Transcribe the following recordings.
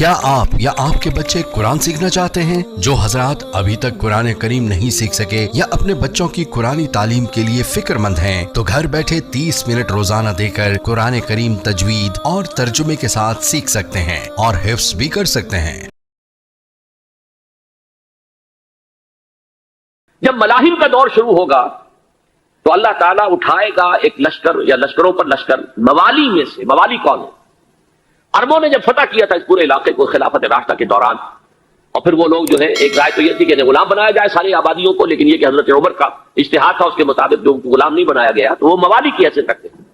کیا آپ یا آپ کے بچے قرآن سیکھنا چاہتے ہیں؟ جو حضرات ابھی تک قرآن کریم نہیں سیکھ سکے یا اپنے بچوں کی قرآنی تعلیم کے لیے فکر مند ہیں تو گھر بیٹھے 30 منٹ روزانہ دے کر قرآن کریم تجوید اور ترجمے کے ساتھ سیکھ سکتے ہیں اور حفظ بھی کر سکتے ہیں۔ جب ملاحم کا دور شروع ہوگا تو اللہ تعالیٰ اٹھائے گا ایک لشکر یا لشکروں پر لشکر موالی میں سے۔ موالی کون ہے؟ عربوں نے جب فتح کیا تھا اس پورے علاقے کو خلافت راشدہ کے دوران، اور پھر وہ لوگ جو ہے ایک رائے تو یہ تھی کہ غلام بنایا جائے ساری آبادیوں کو، لیکن یہ کہ حضرت عمر کا اجتہاد تھا، اس کے مطابق جو غلام نہیں بنایا گیا تو وہ موالی کی حیثیت رکھتے ہیں۔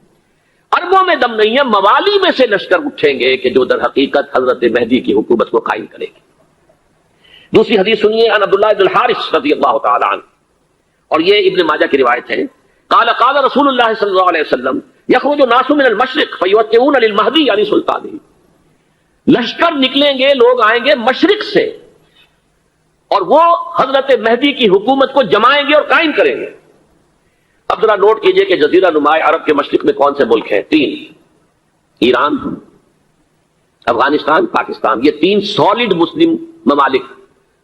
عربوں میں دم نہیں ہے، موالی میں سے لشکر اٹھیں گے کہ جو در حقیقت حضرت مہدی کی حکومت کو قائم کرے گی۔ دوسری حدیث سنیے، عن عبداللہ بن الحارث رضی اللہ تعالی عنہ، اور یہ ابن ماجہ کی روایت ہے، قال قال رسول اللہ صلی اللہ علیہ وسلم یخرج الناس من المشرق فیوتئون للمہدی یعنی سلطانی۔ لشکر نکلیں گے، لوگ آئیں گے مشرق سے اور وہ حضرت مہدی کی حکومت کو جمائیں گے اور قائم کریں گے۔ اب ذرا نوٹ کیجئے کہ جزیرہ نماء عرب کے مشرق میں کون سے ملک ہیں؟ 3، ایران، افغانستان، پاکستان۔ یہ 3 سالڈ مسلم ممالک،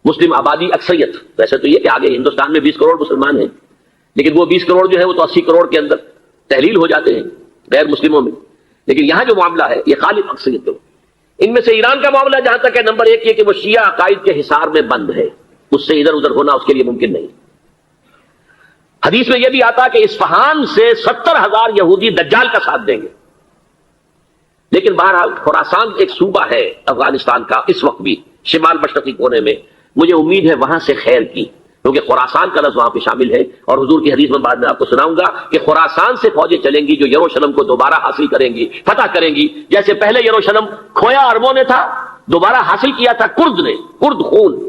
مسلم آبادی اکثریت۔ ویسے تو یہ کہ آگے ہندوستان میں 20 کروڑ مسلمان ہیں، لیکن وہ 20 کروڑ جو ہے وہ تو 80 کروڑ کے اندر تحلیل ہو جاتے ہیں غیر مسلموں میں، لیکن یہاں جو معاملہ ہے یہ غالب اکثریت ہے۔ ان میں سے ایران کا معاملہ جہاں تک ہے، نمبر 1 یہ کہ وہ شیعہ عقائد کے حصار میں بند ہے، اس سے ادھر ادھر ہونا اس کے لیے ممکن نہیں۔ حدیث میں یہ بھی آتا کہ اصفہان سے 70,000 یہودی دجال کا ساتھ دیں گے، لیکن بہرحال خراسان ایک صوبہ ہے افغانستان کا اس وقت بھی شمال مشرقی کونے میں، مجھے امید ہے وہاں سے خیر کی، کیونکہ خراسان کا لفظ وہاں پہ شامل ہے، اور حضور کی حدیث میں بعد میں آپ کو سناؤں گا کہ خراسان سے فوجیں چلیں گی جو یروشلم کو دوبارہ حاصل کریں گی، فتح کریں گی۔ جیسے پہلے یروشلم کھویا عربوں نے تھا، دوبارہ حاصل کیا تھا کرد نے، کرد خون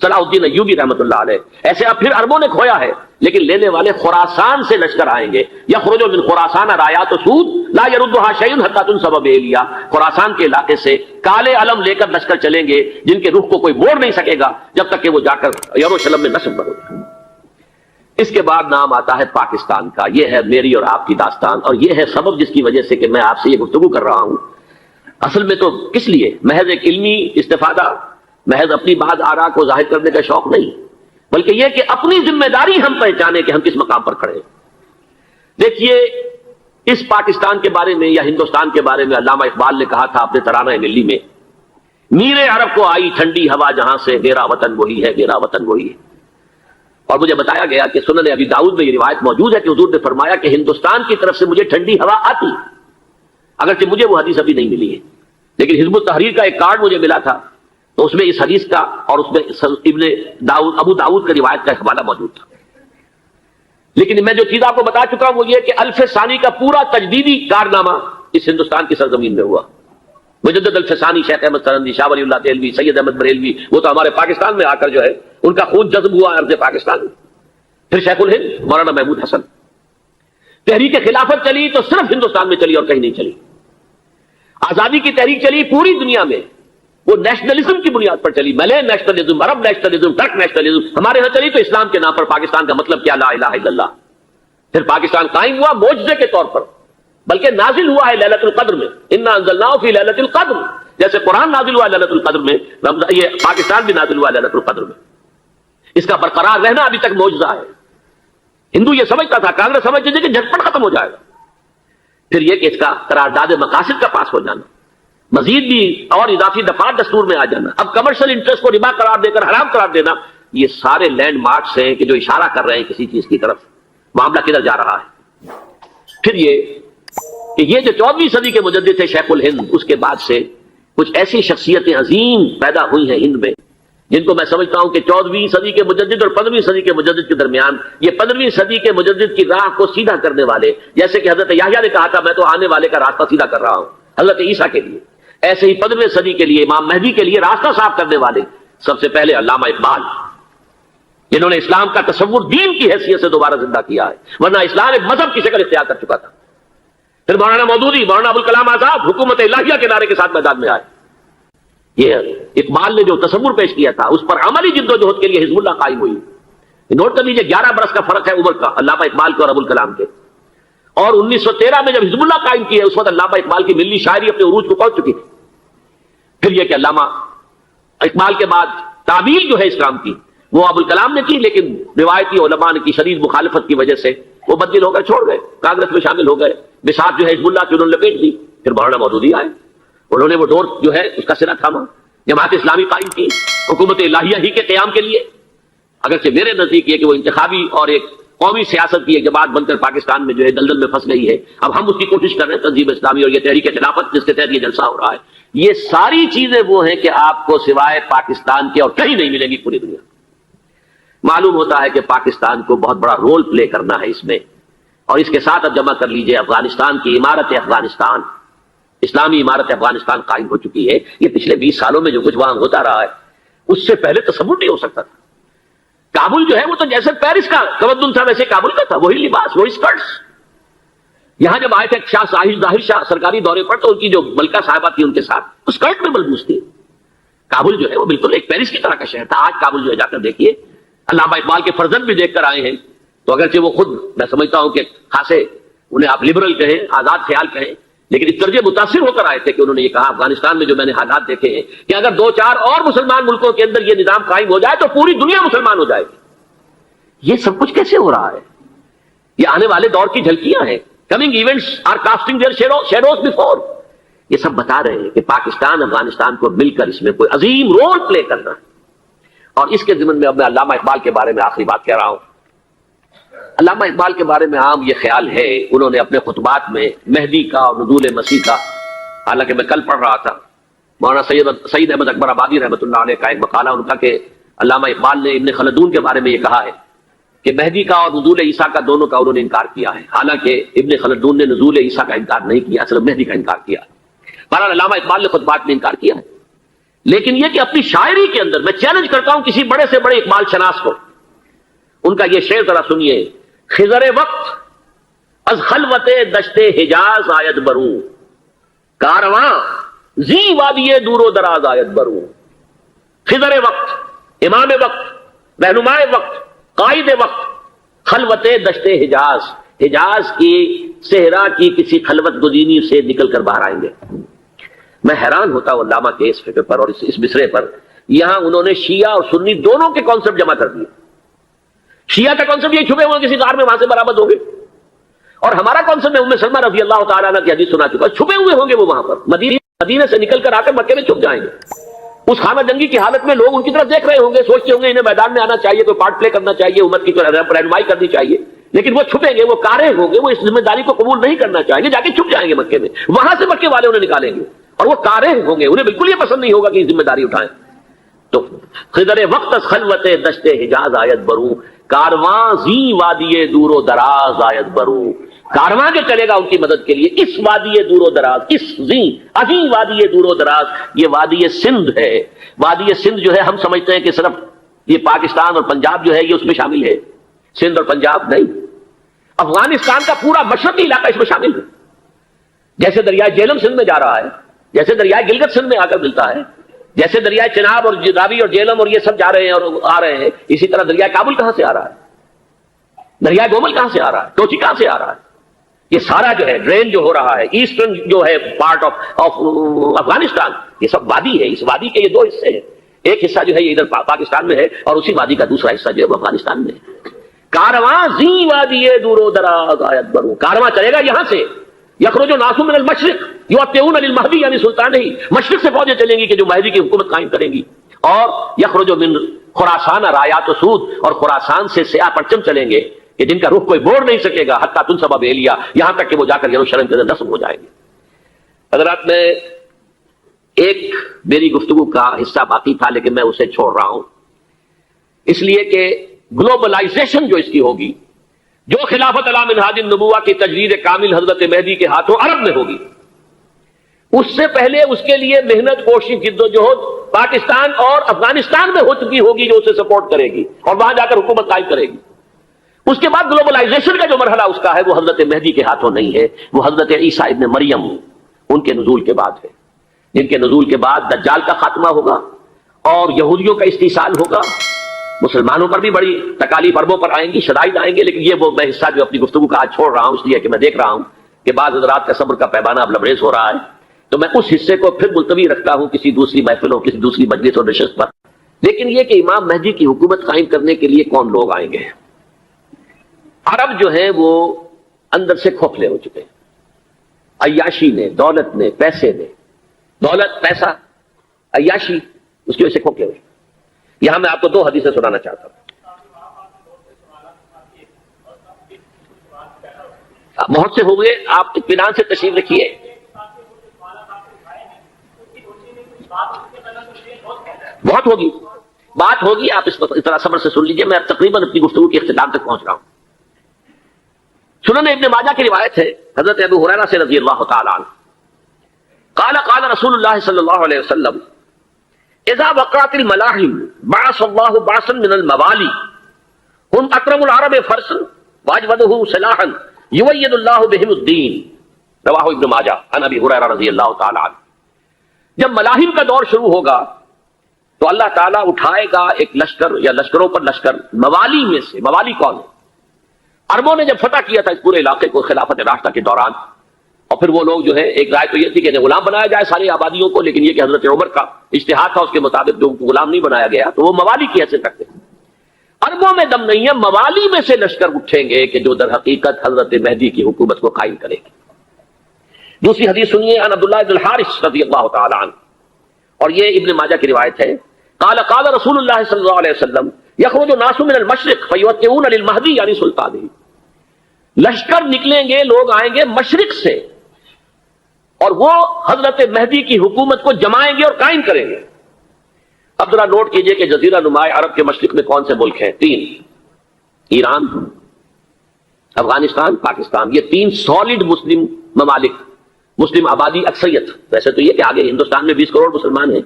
صلاح الدین ایوبی رحمۃ اللہ علیہ، ایسے اب پھر عربوں نے کھویا ہے، لیکن لینے والے خراسان سے لشکر آئیں گے۔ یخرج من خراسان رایات سود لا یردها شیء حتی تنصب بإیلیا۔ خراسان کے علاقے سے کالے علم لے کر لشکر چلیں گے جن کے رخ کو کوئی موڑ نہیں سکے گا جب تک کہ وہ جا کر یروشلم میں نصب نہ ہو جائے۔ اس کے بعد نام آتا ہے پاکستان کا۔ یہ ہے میری اور آپ کی داستان، اور یہ ہے سبب جس کی وجہ سے کہ میں آپ سے یہ گفتگو کر رہا ہوں۔ اصل میں تو کس لیے؟ محض ایک علمی استفادہ، محض اپنی بعض آراء کو ظاہر کرنے کا شوق نہیں، بلکہ یہ کہ اپنی ذمہ داری ہم پہچانے کہ ہم کس مقام پر کھڑے ہیں۔ دیکھیے، اس پاکستان کے بارے میں یا ہندوستان کے بارے میں علامہ اقبال نے کہا تھا اپنے ترانہ ملی میں، میرے عرب کو آئی ٹھنڈی ہوا جہاں سے، میرا وطن وہی ہے، میرا وطن وہی ہے۔ اور مجھے بتایا گیا کہ سنن ابی داؤد میں یہ روایت موجود ہے کہ حضور نے فرمایا کہ ہندوستان کی طرف سے مجھے ٹھنڈی ہوا آتی، اگرچہ مجھے وہ حدیث ابھی نہیں ملی ہے، لیکن حزب التحریر کا ایک کارڈ مجھے ملا تھا، تو اس میں اس حدیث کا اور اس میں ابن داؤد ابو داؤد کی روایت کا حوالہ موجود تھا۔ لیکن میں جو چیز آپ کو بتا چکا ہوں وہ یہ کہ الف ثانی کا پورا تجدیدی کارنامہ اس ہندوستان کی سرزمین میں ہوا۔ مجدد الف ثانی شیخ احمد سرندی، شاہ ولی اللہ دہلوی، سید احمد بریلوی، وہ تو ہمارے پاکستان میں آ کر جو ہے ان کا خون جذب ہوا ارض پاکستان میں۔ پھر شیخ الہند مولانا محمود حسن۔ تحریک خلافت چلی تو صرف ہندوستان میں چلی اور کہیں نہیں چلی۔ آزادی کی تحریک چلی پوری دنیا میں، وہ نیشنلزم کی بنیاد پر چلی، ملے نیشنلزم، عرب نیشنلزم، ٹرک نیشنلزم۔ ہمارے ہاں چلی تو اسلام کے نام پر پاکستان کا مطلب کیا؟ لا الہ الا اللہ۔ پھر پاکستان قائم ہوا معجزے کے طور پر، بلکہ نازل ہوا ہے لیلۃ القدر میں، انا انزلناہ فی لیلۃ القدر، جیسے قرآن نازل ہوا ہے لیلۃ القدر میں، یہ پاکستان بھی نازل ہوا ہے لیلۃ القدر میں۔ اس کا برقرار رہنا ابھی تک معجزہ ہے۔ ہندو یہ سمجھتا تھا، کانگریس سمجھتی تھی کہ جھٹپٹ ختم ہو جائے گا۔ پھر یہ کہ اس کا قرارداد مقاصد کا پاس ہو جانا، مزید بھی اور اضافی دفعات دستور میں آ جانا، اب کمرشل انٹرسٹ کو ربا قرار دے کر حرام قرار دینا، یہ سارے لینڈ مارکس ہیں کہ جو اشارہ کر رہے ہیں کسی چیز کی طرف، معاملہ کدھر جا رہا ہے۔ پھر یہ کہ یہ جو 14ویں صدی کے مجدد تھے شیخ الہند، اس کے بعد سے کچھ ایسی شخصیتیں عظیم پیدا ہوئی ہیں ہند میں جن کو میں سمجھتا ہوں کہ 14ویں صدی کے مجدد اور 15ویں صدی کے مجدد کے درمیان یہ 15ویں صدی کے مجدد کی راہ کو سیدھا کرنے والے، جیسے کہ حضرت یحییٰ نے کہا تھا میں تو آنے والے کا راستہ سیدھا کر رہا ہوں حضرت عیسیٰ کے لیے، ایسے ہی 15ویں صدی کے لیے امام مہدی کے لیے راستہ صاف کرنے والے سب سے پہلے علامہ اقبال، جنہوں نے اسلام کا تصور دین کی حیثیت سے دوبارہ زندہ کیا ہے، ورنہ اسلام ایک مذہب کی شکل اختیار کر چکا تھا۔ پھر مولانا مودودی، مولانا ابوالکلام آزاد حکومت الہیہ کے نعرے کے ساتھ میدان میں آئے۔ یہ اقبال نے جو تصور پیش کیا تھا اس پر عملی جدوجہد کے لیے حزب اللہ قائم ہوئی۔ نوٹ کر لیجیے 11 برس کا فرق ہے عمر کا علامہ اقبال کے اور ابوالکلام کے، اور 1913 میں جب حزب اللہ قائم کیا اس وقت علامہ اقبال کی ملی شاعری اپنے عروج کو پہنچ چکی تھی۔ پھر یہ کہ علامہ اقبال کے بعد تعبیر جو ہے اسلام کی وہ ابوالکلام نے کی، لیکن روایتی علماء کی شدید مخالفت کی وجہ سے وہ بدل ہو کر چھوڑ گئے، کانگریس میں شامل ہو گئے، بساط جو ہے حزب اللہ کی انہوں نے لپیٹ دی، پھر مولانا مودودی آئے، انہوں نے وہ ڈور جو ہے اس کا سرا تھاما، جماعت اسلامی قائم کی حکومت الہیہ ہی کے قیام کے لیے، اگرچہ میرے نزدیک یہ کہ وہ انتخابی اور ایک قومی سیاست کی ایک جماعت بن کر پاکستان میں جو ہے دلدل میں پھنس گئی ہے، اب ہم اس کی کوشش کر رہے ہیں، تنظیم اسلامی اور یہ تحریک خلافت جس کے تحت یہ جلسہ ہو رہا ہے، یہ ساری چیزیں وہ ہیں کہ آپ کو سوائے پاکستان کے اور کہیں نہیں ملیں گی پوری دنیا۔ معلوم ہوتا ہے کہ پاکستان کو بہت بڑا رول پلے کرنا ہے اس میں، اور اس کے ساتھ اب جمع کر لیجئے افغانستان کی عمارت افغانستان، اسلامی عمارت افغانستان قائم ہو چکی ہے۔ یہ پچھلے 20 سالوں میں جو کچھ وہاں ہوتا رہا ہے اس سے پہلے تصور نہیں ہو سکتا تھا۔ کابل جو ہے وہ تو جیسے پیرس کا تمدن تھا ویسے کابل کا تھا، وہی لباس، وہی سکرٹس۔ یہاں جب آئے تھے شاہ ظاہر شاہ سرکاری دورے پر تو ان کی جو ملکہ صاحبہ تھی ان کے ساتھ وہ سکرٹ میں ملبوس تھی۔ کابل جو ہے وہ بالکل ایک پیرس کی طرح کا شہر تھا۔ آج کابل جو ہے جا کر دیکھیے، علامہ اقبال کے فرزند بھی دیکھ کر آئے ہیں، تو اگرچہ وہ خود میں سمجھتا ہوں کہ خاصے انہیں آپ لبرل کہیں، آزاد خیال کہیں، لیکن اس درجے متاثر ہو کر آئے تھے کہ انہوں نے یہ کہا افغانستان میں جو میں نے حالات دیکھے ہیں کہ اگر 2-4 اور مسلمان ملکوں کے اندر یہ نظام قائم ہو جائے تو پوری دنیا مسلمان ہو جائے گی۔ یہ سب کچھ کیسے ہو رہا ہے؟ یہ آنے والے دور کی جھلکیاں ہیں۔ Coming events are casting their shadows before. یہ سب بتا رہے ہیں کہ پاکستان افغانستان کو مل کر اس میں کوئی عظیم رول پلے کرنا ہے۔ اور اس کے ضمن میں اب میں علامہ اقبال کے بارے میں آخری بات کہہ رہا ہوں۔ علامہ اقبال کے بارے میں عام یہ خیال ہے، انہوں نے اپنے خطبات میں مہدی کا اور نزول مسیح کا، حالانکہ میں کل پڑھ رہا تھا مولانا سعید احمد اکبر آبادی رحمۃ اللہ علیہ کا ایک مقالہ ان کا کہ علامہ اقبال نے ابن خلدون کے بارے میں یہ کہا ہے کہ مہدی کا اور نزول عیسیٰ کا دونوں کا انہوں نے انکار کیا ہے، حالانکہ ابن خلدون نے نزول عیسیٰ کا انکار نہیں کیا، صرف مہدی کا انکار کیا ہے۔ بہرحال علامہ اقبال نے خطبات میں انکار کیا ہے، لیکن یہ کہ اپنی شاعری کے اندر میں چیلنج کرتا ہوں کسی بڑے سے بڑے اقبال شناس کو، ان کا یہ شعر ذرا سنیے: خضر وقت از خلوت دشت حجاز آید بروں، کارواں زی وادی دور و دراز آید بروں۔ خضر وقت، امام وقت، رہنمائے وقت، قائد وقت، خلوت دشت حجاز، حجاز کی صحرا کی کسی خلوت گزینی سے نکل کر باہر آئیں گے۔ میں حیران ہوتا ہوں علامہ کے اس فکر پر اور اس مصرے پر۔ یہاں انہوں نے شیعہ اور سنی دونوں کے کانسیپٹ جمع کر دیے۔ شیعہ کا کانسیپٹ یہ چھپے ہوئے کسی غار میں وہاں سے برآمد ہوں گے، اور ہمارا کانسیپٹ میں ام سلمہ رضی اللہ تعالیٰ عنہ کی حدیث سنا چکا، چھپے ہوئے ہوں گے وہ وہاں پر، مدینے سے نکل کر آ کر مکے میں چھپ جائیں گے۔ اس خانہ جنگی کی حالت میں لوگ ان کی طرف دیکھ رہے ہوں گے، سوچتے ہوں گے انہیں میدان میں آنا چاہیے، کوئی پارٹ پلے کرنا چاہیے، امت کی رہنمائی کرنی چاہیے، لیکن وہ چھپیں گے، وہ کارے ہوں گے، وہ اس ذمہ داری کو قبول نہیں کرنا چاہیں گے، جا کے چھپ جائیں گے مکے میں، وہاں سے مکے والے انہیں نکالیں گے، اور وہ کارے ہوں گے، انہیں بالکل یہ پسند نہیں ہوگا کہ یہ ذمہ داری اٹھائیں۔ تو خضر وقت از خلوت دشت حجاز آیت بروں، کارواں زی وادی دور و دراز آیت بروں۔ کارواں جو چلے گا ان کی مدد کے لیے اس وادی دور و دراز، اس زی عظیم وادی دور و دراز، یہ وادی سندھ ہے۔ وادی سندھ جو ہے ہم سمجھتے ہیں کہ صرف یہ پاکستان اور پنجاب جو ہے یہ اس میں شامل ہے، سندھ اور پنجاب نہیں، افغانستان کا پورا مشرقی علاقہ اس میں شامل ہے۔ جیسے دریائے جہلم سندھ میں جا رہا ہے، جیسے دریائے گلگت سندھ میں آ کر ملتا ہے، جیسے دریائے چناب اور راوی اور جہلم اور یہ سب جا رہے ہیں اور آ رہے ہیں، اسی طرح دریائے کابل کہاں سے آ رہا ہے، دریائے گومل کہاں سے آ رہا ہے، ٹوچی کہاں سے آ رہا ہے، یہ سارا جو ہے ڈرین جو ہو رہا ہے، ایسٹرن جو ہے پارٹ آف افغانستان، یہ سب وادی ہے۔ اس وادی کے یہ دو حصے ہیں، ایک حصہ جو ہے یہ ادھر پاکستان میں ہے اور اسی وادی کا دوسرا حصہ جو ہے وہ افغانستان میں ہے۔ کارواں زی وادی دور و دراز آیت بروں، کارواں چلے گا یہاں سے، یخرج ناس من المشرق یؤتون للمہدی، یعنی سلطان ہی مشرق سے فوجیں چلیں گی کہ جو مہدی کی حکومت قائم کریں گی، اور یخرج من خراسان رایات و سود، اور خراسان سے سیاہ پرچم چلیں گے کہ جن کا رخ کوئی موڑ نہیں سکے گا، حتیٰ تنصب بیلیا، یہاں تک کہ وہ جا کر یروشلم کے اندر نصب ہو جائیں گے۔ حضرات، میں ایک میری گفتگو کا حصہ باقی تھا لیکن میں اسے چھوڑ رہا ہوں، اس لیے کہ گلوبلائزیشن جو اس کی ہوگی، جو خلافت علی منہاج النبوہ کی تجدید کامل حضرت مہدی کے ہاتھوں عرب میں ہوگی، اس سے پہلے اس کے لیے محنت، کوشش، جدوجہد پاکستان اور افغانستان میں ہو چکی ہوگی جو اسے سپورٹ کرے گی اور وہاں جا کر حکومت قائم کرے گی۔ اس کے بعد گلوبلائزیشن کا جو مرحلہ اس کا ہے وہ حضرت مہدی کے ہاتھوں نہیں ہے، وہ حضرت عیسیٰ ابن مریم ان کے نزول کے بعد ہے، جن کے نزول کے بعد دجال کا خاتمہ ہوگا اور یہودیوں کا استحصال ہوگا، مسلمانوں پر بھی بڑی تکالیف اربوں پر آئیں گی، شدائد آئیں گے، لیکن یہ وہ میں حصہ جو اپنی گفتگو کا آج چھوڑ رہا ہوں اس لیے کہ میں دیکھ رہا ہوں کہ بعض حضرات کا صبر کا پیمانہ اب لبریز ہو رہا ہے۔ تو میں اس حصے کو پھر ملتوی رکھتا ہوں کسی دوسری محفلوں کسی دوسری مجلس اور نشست پر. لیکن یہ کہ امام مہدی کی حکومت قائم کرنے کے لیے کون لوگ آئیں گے؟ عرب جو ہیں وہ اندر سے کھوکھلے ہو چکے ہیں. عیاشی نے، دولت نے، پیسے نے، دولت، پیسہ، عیاشی، اس کی وجہ سے کھوکھلے ہوئے. یہاں میں آپ کو دو حدیثیں سنانا چاہتا ہوں. بہت سے ہو گئے، آپ اطمینان سے تشریف رکھیے. بہت ہوگی، بات ہوگی، آپ اس طرح صبر سے سن لیجئے. میں تقریباً اپنی گفتگو کے اختتام تک پہنچ رہا ہوں. سنن ابن ماجہ کی روایت ہے حضرت ابو ہریرہ سے رضی اللہ تعالی عنہ قال قال رسول اللہ صلی اللہ علیہ وسلم اذا وقعت الملاحم بعث اللہ بعثا من الموالی هم اکرم العرب فرسا واجودهم سلاحا یوید اللہ بهم الدین. رواہ ابن ماجہ عن ابی ہریرہ رضی اللہ تعالی عنہ. جب ملاحم کا دور شروع ہوگا تو اللہ تعالیٰ اٹھائے گا ایک لشکر یا لشکروں پر لشکر موالی میں سے. موالی کون ہے؟ عربوں نے جب فتح کیا تھا اس پورے علاقے کو خلافت راشدہ کے دوران، اور پھر وہ لوگ جو ہے، ایک رائے تو یہ تھی کہ انہیں غلام بنایا جائے ساری آبادیوں کو، لیکن یہ کہ حضرت عمر کا اجتہاد تھا، اس کے مطابق جو غلام نہیں بنایا گیا تو وہ موالی کی حیثیت رکھتے ہیں. عربوں میں دم نہیں ہے، موالی میں سے لشکر اٹھیں گے کہ جو در حقیقت حضرت مہدی کی حکومت کو قائم کرے گی. دوسری حدیث سنیے عن عبداللہ بن الحارث رضی اللہ تعالی عنہ، اور یہ ابن ماجہ کی روایت ہے. قال قال رسول اللہ صلی اللہ علیہ وسلم یخرج الناس من المشرق فیوطئون للمہدی یعنی سلطانہ. لشکر نکلیں گے، لوگ آئیں گے مشرق سے، اور وہ حضرت مہدی کی حکومت کو جمائیں گے اور قائم کریں گے. اب ذرا نوٹ کیجئے کہ جزیرہ نماء عرب کے مشرق میں کون سے ملک ہیں؟ تین: ایران، افغانستان، پاکستان. یہ تین سالڈ مسلم ممالک، مسلم آبادی اکثریت. ویسے تو یہ کہ آگے ہندوستان میں 20 کروڑ مسلمان ہیں،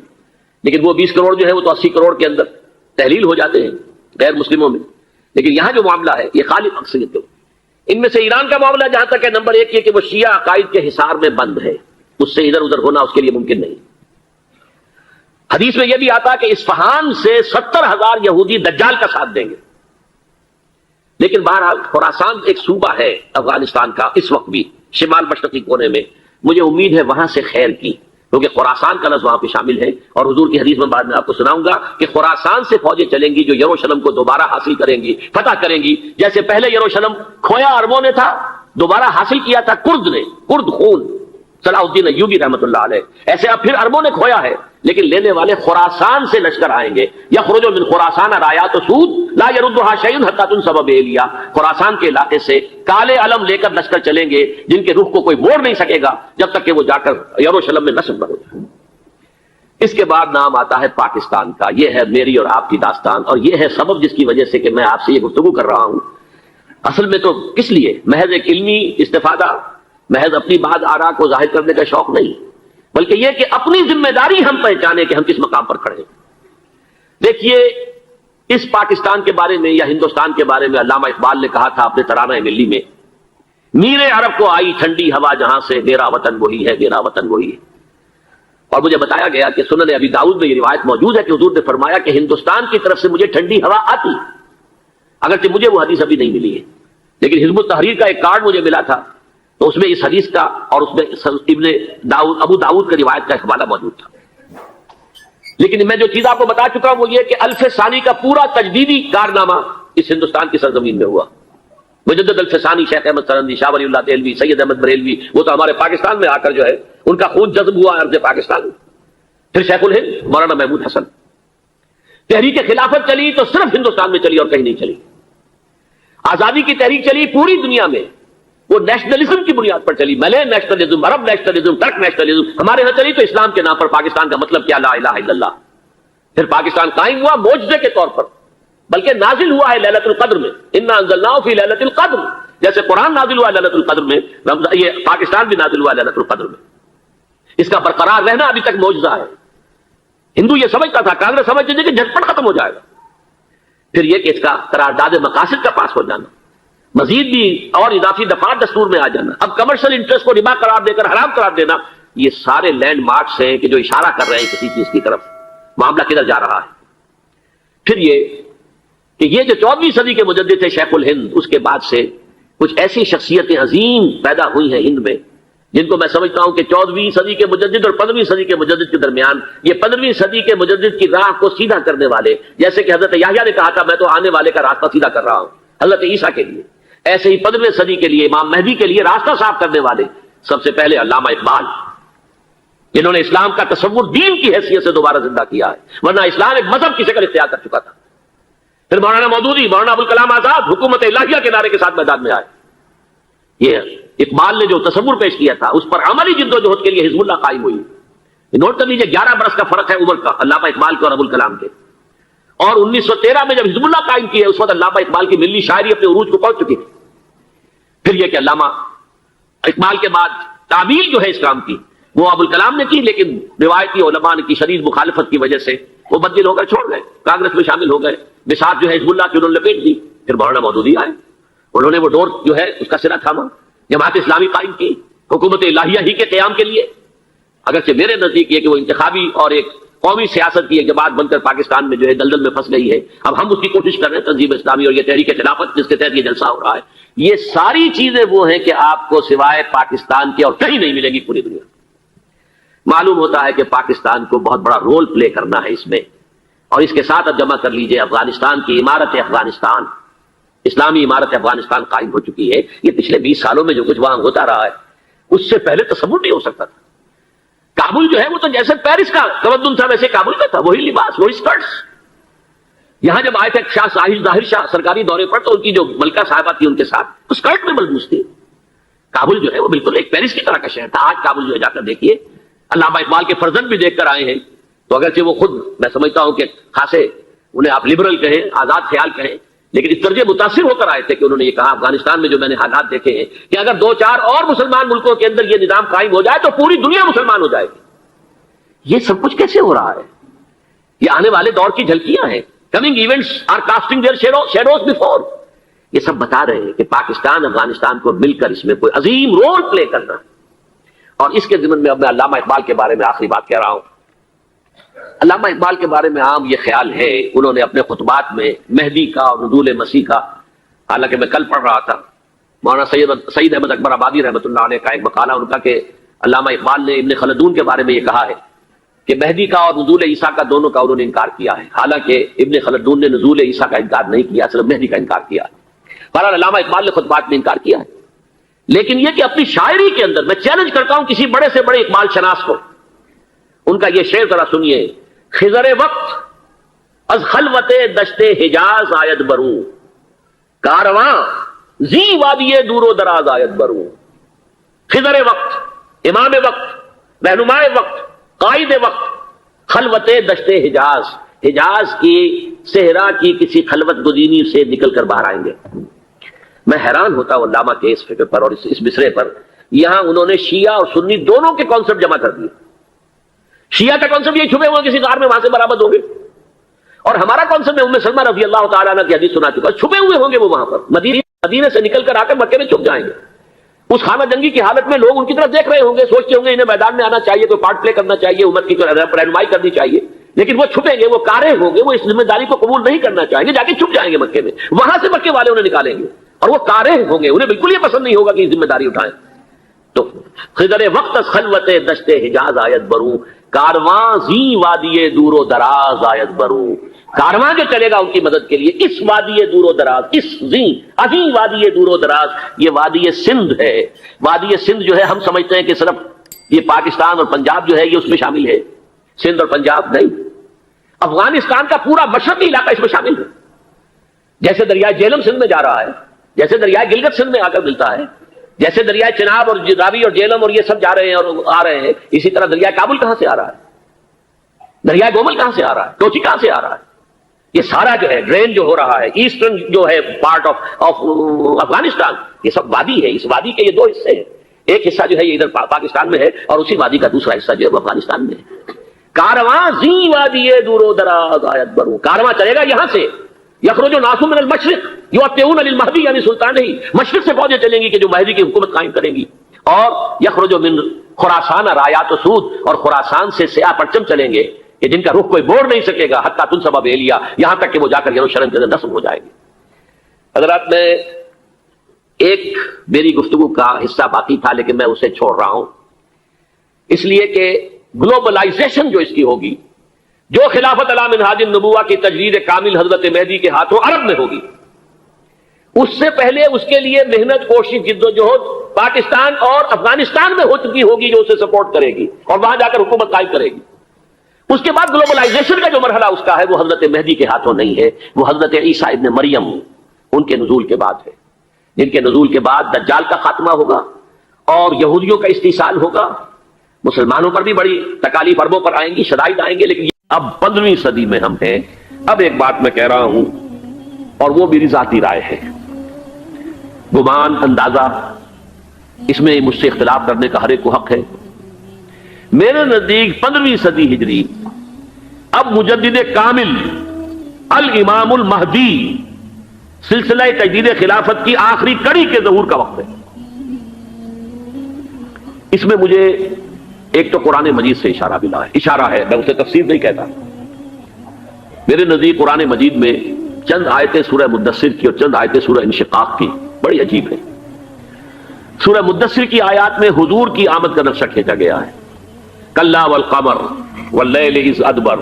لیکن وہ 20 کروڑ جو ہے وہ تو 80 کروڑ کے اندر تحلیل ہو جاتے ہیں غیر مسلموں میں. لیکن یہاں جو معاملہ ہے یہ خالص اکثریت. ان میں سے ایران کا معاملہ جہاں تک ہے، نمبر 1 یہ کہ وہ شیعہ عقائد کے حصار میں بند ہے، اس سے ادھر ادھر ہونا اس کے لیے ممکن نہیں. حدیث میں یہ بھی آتا کہ اصفہان سے 70,000 یہودی دجال کا ساتھ دیں گے. لیکن بہرحال خراسان ایک صوبہ ہے افغانستان کا اس وقت بھی شمال مشرقی کونے میں. مجھے امید ہے وہاں سے خیر کی، کیونکہ خراسان کا لفظ وہاں پہ شامل ہے. اور حضور کی حدیث میں بعد میں آپ کو سناؤں گا کہ خراسان سے فوجیں چلیں گی جو یروشلم کو دوبارہ حاصل کریں گی، فتح کریں گی. جیسے پہلے یروشلم کھویا عربوں نے تھا، دوبارہ حاصل کیا تھا کرد نے، کرد خون صلاح الدین ایوبی رحمۃ اللہ علیہ. ایسے اب پھر عربوں نے کھویا ہے، لیکن لینے والے خراسان سے لشکر آئیں گے. یخرج من خراسان رایات سود لا یردها شیء حتی تنصب بإیلیا. خراسان کے علاقے سے کالے علم لے کر لشکر چلیں گے جن کے رخ کو کوئی موڑ نہیں سکے گا جب تک کہ وہ جا کر یروشلم میں نصب نہ ہو جائے. اس کے بعد نام آتا ہے پاکستان کا. یہ ہے میری اور آپ کی داستان، اور یہ ہے سبب جس کی وجہ سے کہ میں آپ سے یہ گفتگو کر رہا ہوں. اصل میں تو کس لیے؟ محض ایک علمی استفادہ، محض اپنی بعض آراء کو ظاہر کرنے کا شوق نہیں، بلکہ یہ کہ اپنی ذمہ داری ہم پہچانے کہ ہم کس مقام پر کھڑے ہیں. دیکھیے، اس پاکستان کے بارے میں یا ہندوستان کے بارے میں علامہ اقبال نے کہا تھا اپنے ترانہ ملی میں، میرے عرب کو آئی ٹھنڈی ہوا جہاں سے، میرا وطن وہی ہے، میرا وطن وہی ہے. اور مجھے بتایا گیا کہ سنن ابی داؤد میں یہ روایت موجود ہے کہ حضور نے فرمایا کہ ہندوستان کی طرف سے مجھے ٹھنڈی ہوا آتی. اگرچہ مجھے وہ حدیث ابھی نہیں ملی ہے، لیکن حزب التحریر کا ایک کارڈ مجھے ملا تھا، تو اس میں اس حدیث کا اور اس میں ابن داؤد ابو داؤد کی روایت کا حوالہ موجود تھا. لیکن میں جو چیز آپ کو بتا چکا ہوں وہ یہ کہ الف ثانی کا پورا تجدیدی کارنامہ اس ہندوستان کی سرزمین میں ہوا. مجدد الف ثانی شیخ احمد سرندی، شاہ ولی اللہ دہلوی، سید احمد بریلوی، وہ تو ہمارے پاکستان میں آ کر جو ہے ان کا خون جذب ہوا ارض پاکستان میں. پھر شیخ الہند مولانا محمود حسن. تحریک خلافت چلی تو صرف ہندوستان میں چلی اور کہیں نہیں چلی. آزادی کی تحریک چلی پوری دنیا میں، وہ نیشنلزم کی بنیاد پر چلی، ملے نیشنلزم، عرب نیشنلزم، ترک نیشنلزم. ہمارے یہاں چلی تو اسلام کے نام پر. پاکستان کا مطلب کیا؟ لا الہ الا اللہ. پھر پاکستان قائم ہوا معجزے کے طور پر، بلکہ نازل ہوا ہے لیلۃ القدر میں. انا انزلناہ فی لیلۃ القدر. جیسے قرآن نازل ہوا ہے لیلۃ القدر میں، یہ پاکستان بھی نازل ہوا ہے لیلۃ القدر میں. اس کا برقرار رہنا ابھی تک معجزہ ہے. ہندو یہ سمجھتا تھا، کانگریس سمجھتی تھی کہ جھٹپٹ ختم ہو جائے گا. پھر یہ کہ اس کا قرارداد مقاصد کا پاس ہو جانا، مزید بھی اور اضافی دفعات دستور میں آ جانا، اب کمرشل انٹرسٹ کو ربا قرار دے کر حرام قرار دینا، یہ سارے لینڈ مارکس ہیں کہ جو اشارہ کر رہے ہیں کسی چیز کی طرف، معاملہ کدھر جا رہا ہے. پھر یہ کہ یہ جو 14ویں صدی کے مجدد تھے شیخ الہند، اس کے بعد سے کچھ ایسی شخصیتیں عظیم پیدا ہوئی ہیں ہند میں جن کو میں سمجھتا ہوں کہ 14ویں صدی کے مجدد اور 15ویں صدی کے مجدد کے درمیان یہ 15ویں صدی کے مجدد کی راہ کو سیدھا کرنے والے، جیسے کہ حضرت یحییٰ نے کہا تھا میں تو آنے والے کا راستہ سیدھا کر رہا ہوں حضرت عیسیٰ کے لیے، ایسے ہی 15ویں صدی کے لیے امام مہدی کے لیے راستہ صاف کرنے والے سب سے پہلے علامہ اقبال، جنہوں نے اسلام کا تصور دین کی حیثیت سے دوبارہ زندہ کیا ہے، ورنہ اسلام ایک مذہب کی شکل اختیار کر چکا تھا۔ پھر مولانا مودودی، مولانا ابوالکلام آزاد حکومت الہیہ کے نعرے کے ساتھ میدان میں آئے۔ یہ اقبال نے جو تصور پیش کیا تھا اس پر عملی جد و جہد کے لیے حزب اللہ قائم ہوئی۔ نوٹ کر لیجیے 11 برس کا فرق ہے عمر کا علامہ اقبال کے اور ابوالکلام کے، اور 1913 میں جب حزب اللہ قائم کی ہے اس وقت علامہ اقبال کی ملی شاعری اپنے عروج کو پہنچ چکی تھی۔ پھر یہ کہ علامہ اقبال کے بعد تعمیل جو ہے اس کام کی وہ ابوالکلام نے کی، لیکن روایتی علماء کی شدید مخالفت کی وجہ سے وہ بددل ہو کر چھوڑ گئے، کانگریس میں شامل ہو گئے، بساط جو ہے حزب اللہ کی انہوں نے لپیٹ دی۔ پھر مولانا مودودی آئے، انہوں نے وہ ڈور جو ہے اس کا سرا تھاما، جماعت اسلامی قائم کی حکومت الہیہ ہی کے قیام کے لیے۔ اگرچہ میرے نزدیک یہ کہ وہ انتخابی اور ایک قومی سیاست کی ایک جماعت بن کر پاکستان میں جو ہے دلدل میں پھنس گئی ہے، اب ہم اس کی کوشش کر رہے ہیں تنظیم اسلامی اور یہ تحریک خلافت جس کے تحت یہ جلسہ ہو رہا ہے، یہ ساری چیزیں وہ ہیں کہ آپ کو سوائے پاکستان کے اور کہیں نہیں ملے گی پوری دنیا۔ معلوم ہوتا ہے کہ پاکستان کو بہت بڑا رول پلے کرنا ہے اس میں، اور اس کے ساتھ اب جمع کر لیجئے افغانستان کی عمارت افغانستان، اسلامی عمارت افغانستان قائم ہو چکی ہے۔ یہ پچھلے 20 سالوں میں جو کچھ وہاں ہوتا رہا ہے اس سے پہلے تصور نہیں ہو سکتا تھا۔ کابل جو ہے وہ تو جیسے پیرس کا تمدن تھا ویسے کابل کا تھا، وہی لباس، وہی سکرٹس۔ یہاں جب آئے تھے شاہ ساحل ظاہر شاہ سرکاری دورے پر تو ان کی جو ملکہ صاحبہ تھی ان کے ساتھ تو سکرٹ میں ملبوس تھی۔ کابل جو ہے وہ بالکل ایک پیرس کی طرح کا شہر تھا۔ آج کابل جو ہے جا کر دیکھیے، علامہ اقبال کے فرزند بھی دیکھ کر آئے ہیں، تو اگرچہ وہ خود میں سمجھتا ہوں کہ خاصے انہیں آپ لبرل کہیں، آزاد خیال کہیں، لیکن اس درجے متاثر ہو کر آئے تھے کہ انہوں نے یہ کہا افغانستان میں جو میں نے حالات دیکھے ہیں کہ اگر 2-4 اور مسلمان ملکوں کے اندر یہ نظام قائم ہو جائے تو پوری دنیا مسلمان ہو جائے گی۔ یہ سب کچھ کیسے ہو رہا ہے؟ یہ آنے والے دور کی جھلکیاں ہیں۔ Coming events are casting their shadows before. یہ سب بتا رہے ہیں کہ پاکستان افغانستان کو مل کر اس میں کوئی عظیم رول پلے کرنا ہے۔ اور اس کے ضمن میں اب میں علامہ اقبال کے بارے میں آخری بات کہہ رہا ہوں۔ علامہ اقبال کے بارے میں عام یہ خیال ہے، انہوں نے اپنے خطبات میں مہدی کا اور نزول مسیح کا، حالانکہ میں کل پڑھ رہا تھا مولانا سعید احمد اکبر آبادی رحمۃ اللہ علیہ کا ایک مقالہ ان کا کہ علامہ اقبال نے ابن خلدون کے بارے میں یہ کہا ہے کہ مہدی کا اور نزول عیسیٰ کا دونوں کا انہوں نے انکار کیا ہے، حالانکہ ابن خلدون نے نزول عیسیٰ کا انکار نہیں کیا، صرف مہدی کا انکار کیا ہے۔ بہرحال علامہ اقبال نے خطبات میں انکار کیا ہے، لیکن یہ کہ اپنی شاعری کے اندر میں چیلنج کرتا ہوں کسی بڑے سے بڑے اقبال شناس کو، ان کا یہ شعر ذرا سنیے۔ خضر وقت از خلوت دشت حجاز آید بروں، کارواں زی وادی دور و دراز آید بروں۔ خضر وقت، امام وقت، رہنمائے وقت، قائد وقت، خلوت دشت حجاز، حجاز کی صحرا کی کسی خلوت گزینی سے نکل کر باہر آئیں گے۔ میں حیران ہوتا ہوں علامہ کے اس فکر پر اور اس مصرے پر۔ یہاں انہوں نے شیعہ اور سنی دونوں کے کانسیپٹ جمع کر دیے۔ شیعہ کا کانسیپٹ یہ چھپے ہوئے کسی غار میں وہاں سے برآمد ہوں گے، اور ہمارا کانسیپٹ میں ام سلمہ رضی اللہ تعالیٰ عنہ کی حدیث سنا چکا، چھپے ہوئے ہوں گے وہ وہاں پر، مدینے سے نکل کر آ کر مکے میں چھپ جائیں گے۔ اس خانہ جنگی کی حالت میں لوگ ان کی طرف دیکھ رہے ہوں گے، سوچتے ہوں گے انہیں میدان میں آنا چاہیے، کوئی پارٹ پلے کرنا چاہیے، امت کی رہنمائی کرنی چاہیے، لیکن وہ چھپیں گے، وہ کارے ہوں گے، وہ اس ذمہ داری کو قبول نہیں کرنا چاہیں گے، جا کے چھپ جائیں گے مکے میں، وہاں سے مکے والے انہیں نکالیں گے، اور وہ کارے ہوں گے، انہیں بالکل یہ پسند نہیں ہوگا کہ یہ ذمہ داری اٹھائیں۔ تو خضر وقت خلوت دشت حجاز آیت بروں، کارواں زی وادی دور و دراز آیت بروں۔ کارواں جو چلے گا ان کی مدد کے لیے اس وادی دور و دراز، اس زی عظیم وادی دور و دراز، یہ وادی سندھ ہے۔ وادی سندھ جو ہے ہم سمجھتے ہیں کہ صرف یہ پاکستان اور پنجاب جو ہے یہ اس میں شامل ہے، سندھ اور پنجاب نہیں، افغانستان کا پورا مشرقی علاقہ اس میں شامل ہے۔ جیسے دریائے جہلم سندھ میں جا رہا ہے، جیسے دریائے گلگت سندھ میں آ کر ملتا ہے، جیسے دریائے چناب اور راوی اور جہلم اور یہ سب جا رہے ہیں اور آ رہے ہیں، اسی طرح دریائے کابل کہاں سے آ رہا ہے، دریائے گومل کہاں سے آ رہا ہے، ٹوچی کہاں سے آ رہا ہے، یہ سارا جو ہے ڈرین جو ہو رہا ہے، ایسٹرن جو ہے پارٹ آف افغانستان، یہ سب وادی ہے۔ اس وادی کے یہ دو حصے ہیں، ایک حصہ جو ہے یہ ادھر پاکستان میں ہے اور اسی وادی کا دوسرا حصہ جو ہے وہ افغانستان میں ہے۔ کارواں زی وادی دور و دراز آیت بروں، کارواں چلے گا یہاں سے، یخرج الناس من المشرق یؤتون للمہدی یعنی سلطان ہی، مشرق سے فوجیں چلیں گی کہ جو مہدی کی حکومت قائم کریں گی، اور یخرج من خراسان رایات و سود، اور خراسان سے سیاہ پرچم چلیں گے کہ جن کا رخ کوئی موڑ نہیں سکے گا، حتیٰ تنصب بیلیا، یہاں تک کہ وہ جا کر یروشلم کے اندر نصب ہو جائے گی۔ حضرات، میں ایک میری گفتگو کا حصہ باقی تھا لیکن میں اسے چھوڑ رہا ہوں اس لیے کہ گلوبلائزیشن جو اس کی ہوگی، جو خلافت علی منہاج النبوہ کی تجدید کامل حضرت مہدی کے ہاتھوں عرب میں ہوگی، اس سے پہلے اس کے لیے محنت، کوشش، جد و جہد پاکستان اور افغانستان میں ہو چکی ہوگی جو اسے سپورٹ کرے گی اور وہاں جا کر حکومت قائم کرے گی۔ اس کے بعد گلوبلائزیشن کا جو مرحلہ اس کا ہے وہ حضرت مہدی کے ہاتھوں نہیں ہے، وہ حضرت عیسیٰ ابن مریم ان کے نزول کے بعد ہے، جن کے نزول کے بعد دجال کا خاتمہ ہوگا اور یہودیوں کا استحصال ہوگا، مسلمانوں پر بھی بڑی تکالیف اربوں پر آئیں گی، شدائد آئیں گے، لیکن اب 15ویں صدی میں ہم ہیں۔ اب ایک بات میں کہہ رہا ہوں اور وہ میری ذاتی رائے ہے، گمان، اندازہ، اس میں مجھ سے اختلاف کرنے کا ہر ایک کو حق ہے۔ میرے نزدیک 15ویں صدی ہجری اب مجدد کامل الامام المہدی سلسلہ تجدید خلافت کی آخری کڑی کے ظہور کا وقت ہے۔ اس میں مجھے ایک تو قرآن مجید سے اشارہ ملا ہے، اشارہ ہے، میں اسے تفسیر نہیں کہتا۔ میرے نزدیک قرآن مجید میں چند آیتیں سورہ مدثر کی اور چند آیتیں سورہ انشقاق کی بڑی عجیب ہے۔ سورہ مدثر کی آیات میں حضور کی آمد کا نقشہ کھینچا گیا ہے، کلا والقمر واللیل اذ ادبر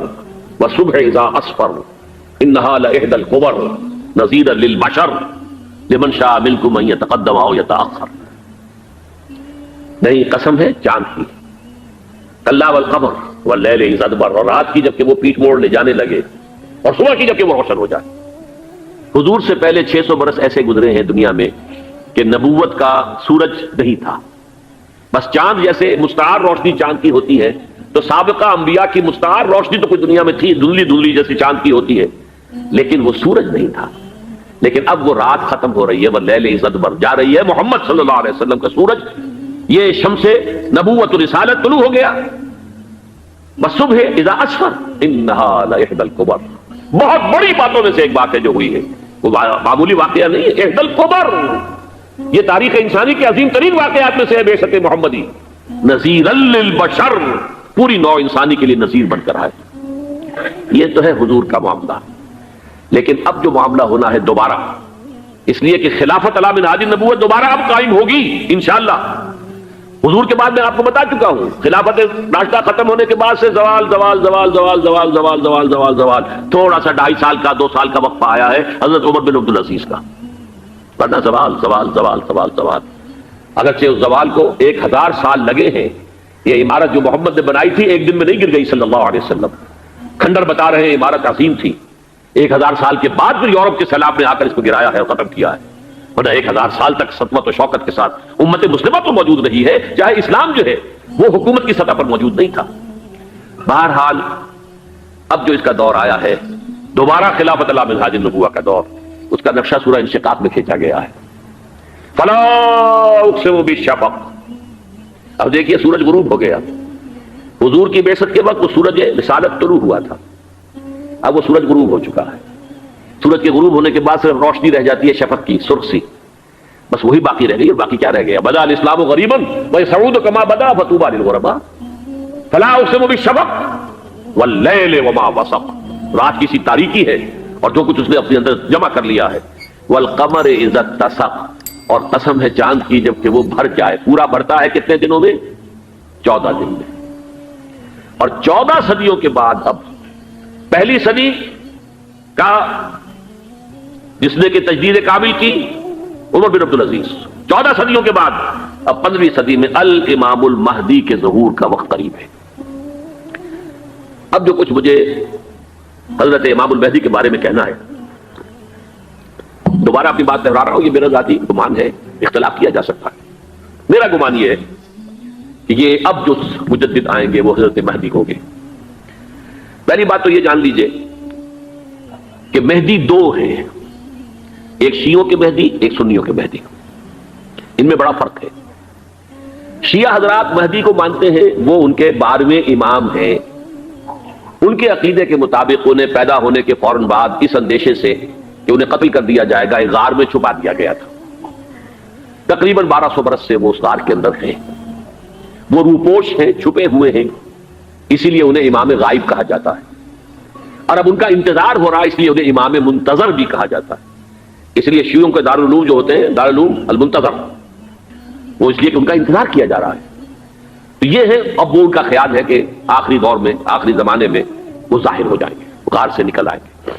والصبح اذا اسفر انہا لإحدى الکبر نذیرا للبشر لمن شاء منکم ان یتقدم او یتأخر۔ نہیں، قسم ہے چاند کی، کلا والقمر واللیل اذ ادبر، اور رات کی جبکہ وہ پیٹھ موڑ لے جانے لگے اور صبح کی جبکہ وہ روشن ہو جائے۔ حضور سے پہلے 600 برس ایسے گزرے ہیں دنیا میں کہ نبوت کا سورج نہیں تھا، بس چاند جیسے مستعار روشنی چاند کی ہوتی ہے، تو سابقہ انبیاء کی مستعار روشنی تو کوئی دنیا میں تھی، دھندلی دھندلی جیسی چاند کی ہوتی ہے، لیکن وہ سورج نہیں تھا۔ لیکن اب وہ رات ختم ہو رہی ہے، واللیل اذ ادبر، جا رہی ہے محمد صلی اللہ علیہ وسلم کا سورج، یہ شمس نبوت و رسالت طلوع ہو گیا۔ والصبح اذا اسفر انہا لإحدى الکبر، بہت بڑی باتوں میں سے ایک بات ہے جو ہوئی ہے، وہ معمولی واقعہ نہیں ہے، احدى الکبر، یہ تاریخ انسانی کے عظیم ترین واقعات میں سے ہے بعثت محمدی، نذیرا للبشر، پوری نوع انسانی کے لیے نذیر بن کر آئے۔ یہ تو ہے حضور کا معاملہ، لیکن اب جو معاملہ ہونا ہے دوبارہ، اس لیے کہ خلافت علی منہاج النبوت دوبارہ اب قائم ہوگی انشاءاللہ۔ حضور کے بعد میں آپ کو بتا چکا ہوں، خلافت راشدہ ختم ہونے کے بعد سے زوال زوال زوال زوال زوال زوال زوال زوال زوال، تھوڑا سا 2.5 سال کا 2 سال کا وقفہ آیا ہے حضرت عمر بن عبدالعزیز کا، ورنہ زوال زوال زوال زوال زوال، اگرچہ اس زوال کو 1000 سال لگے ہیں۔ یہ عمارت جو محمد نے بنائی تھی ایک دن میں نہیں گر گئی صلی اللہ علیہ وسلم، کھنڈر بتا رہے ہیں عمارت عظیم تھی، 1000 سال کے بعد پھر یورپ کے سیلاب نے آ کر اس کو گرایا ہے اور ختم کیا ہے، ورنہ 1000 سال تک سطوت و شوکت کے ساتھ امت مسلمہ تو موجود رہی ہے، چاہے اسلام جو ہے وہ حکومت کی سطح پر موجود نہیں تھا۔ بہرحال اب جو اس کا دور آیا ہے دوبارہ خلافت علی منہاج النبوہ کا دور، اس کا نقشہ سورہ انشقاق میں کھینچا گیا ہے۔ فلا اقسم بالشفق، اب دیکھیے سورج غروب ہو گیا، حضور کی بعثت کے وقت وہ سورج رسالت طلوع ہوا تھا، اب وہ سورج غروب ہو چکا ہے۔ سورج کے غروب ہونے کے بعد صرف روشنی رہ جاتی ہے شفق کی، سرخ سی، بس وہی باقی رہ گئی، اور باقی کیا رہ گیا؟ بدا الاسلام غریبا ویسعود کما بدا فطوبى للغرباء، فلا اقسم بالشفق واللیل وما وسق، رات کی سی تاریکی ہے اور جو کچھ اس نے اپنے اندر جمع کر لیا ہے، والقمر اذا اتسق، اور قسم ہے چاند کی جب کہ وہ بھر جائے، پورا بھرتا ہے کتنے دنوں میں؟ 14 دن میں۔ اور 14 صدیوں کے بعد اب پہلی صدی کا جس نے کہ تجدید کامل کی عمر بن عبدالعزیز، 14 صدیوں کے بعد اب 15ویں صدی میں الامام المہدی کے ظہور کا وقت قریب ہے۔ اب جو کچھ مجھے حضرت امام المہدی کے بارے میں کہنا ہے، دوبارہ اپنی بات دہرا رہا ہوں، یہ میرا ذاتی گمان ہے، اختلاف کیا جا سکتا ہے۔ میرا گمان یہ ہے کہ یہ اب جو مجدد آئیں گے وہ حضرت مہدی ہوں گے۔ پہلی بات تو یہ جان لیجئے کہ مہدی 2 ہیں، ایک شیعوں کے مہدی، ایک سنیوں کے مہدی، ان میں بڑا فرق ہے۔ شیعہ حضرات مہدی کو مانتے ہیں، وہ ان کے 12ویں امام ہیں، ان کے عقیدے کے مطابق انہیں پیدا ہونے کے فوراً بعد اس اندیشے سے کہ انہیں قتل کر دیا جائے گا ایک غار میں چھپا دیا گیا تھا، تقریباً 1200 برس سے وہ اس غار کے اندر ہیں، وہ روپوش ہیں، چھپے ہوئے ہیں، اسی لیے انہیں امام غائب کہا جاتا ہے، اور اب ان کا انتظار ہو رہا ہے اس لیے انہیں امام منتظر بھی کہا جاتا ہے۔ اس لیے شیعوں کے دارالعلوم جو ہوتے ہیں، دارالعلوم المنتظر، وہ اس لیے کہ ان کا انتظار کیا جا رہا ہے. تو یہ ہے، اب وہ ان کا خیال ہے کہ آخری دور میں، آخری زمانے میں وہ ظاہر ہو جائیں گے، غار سے نکل آئیں گے.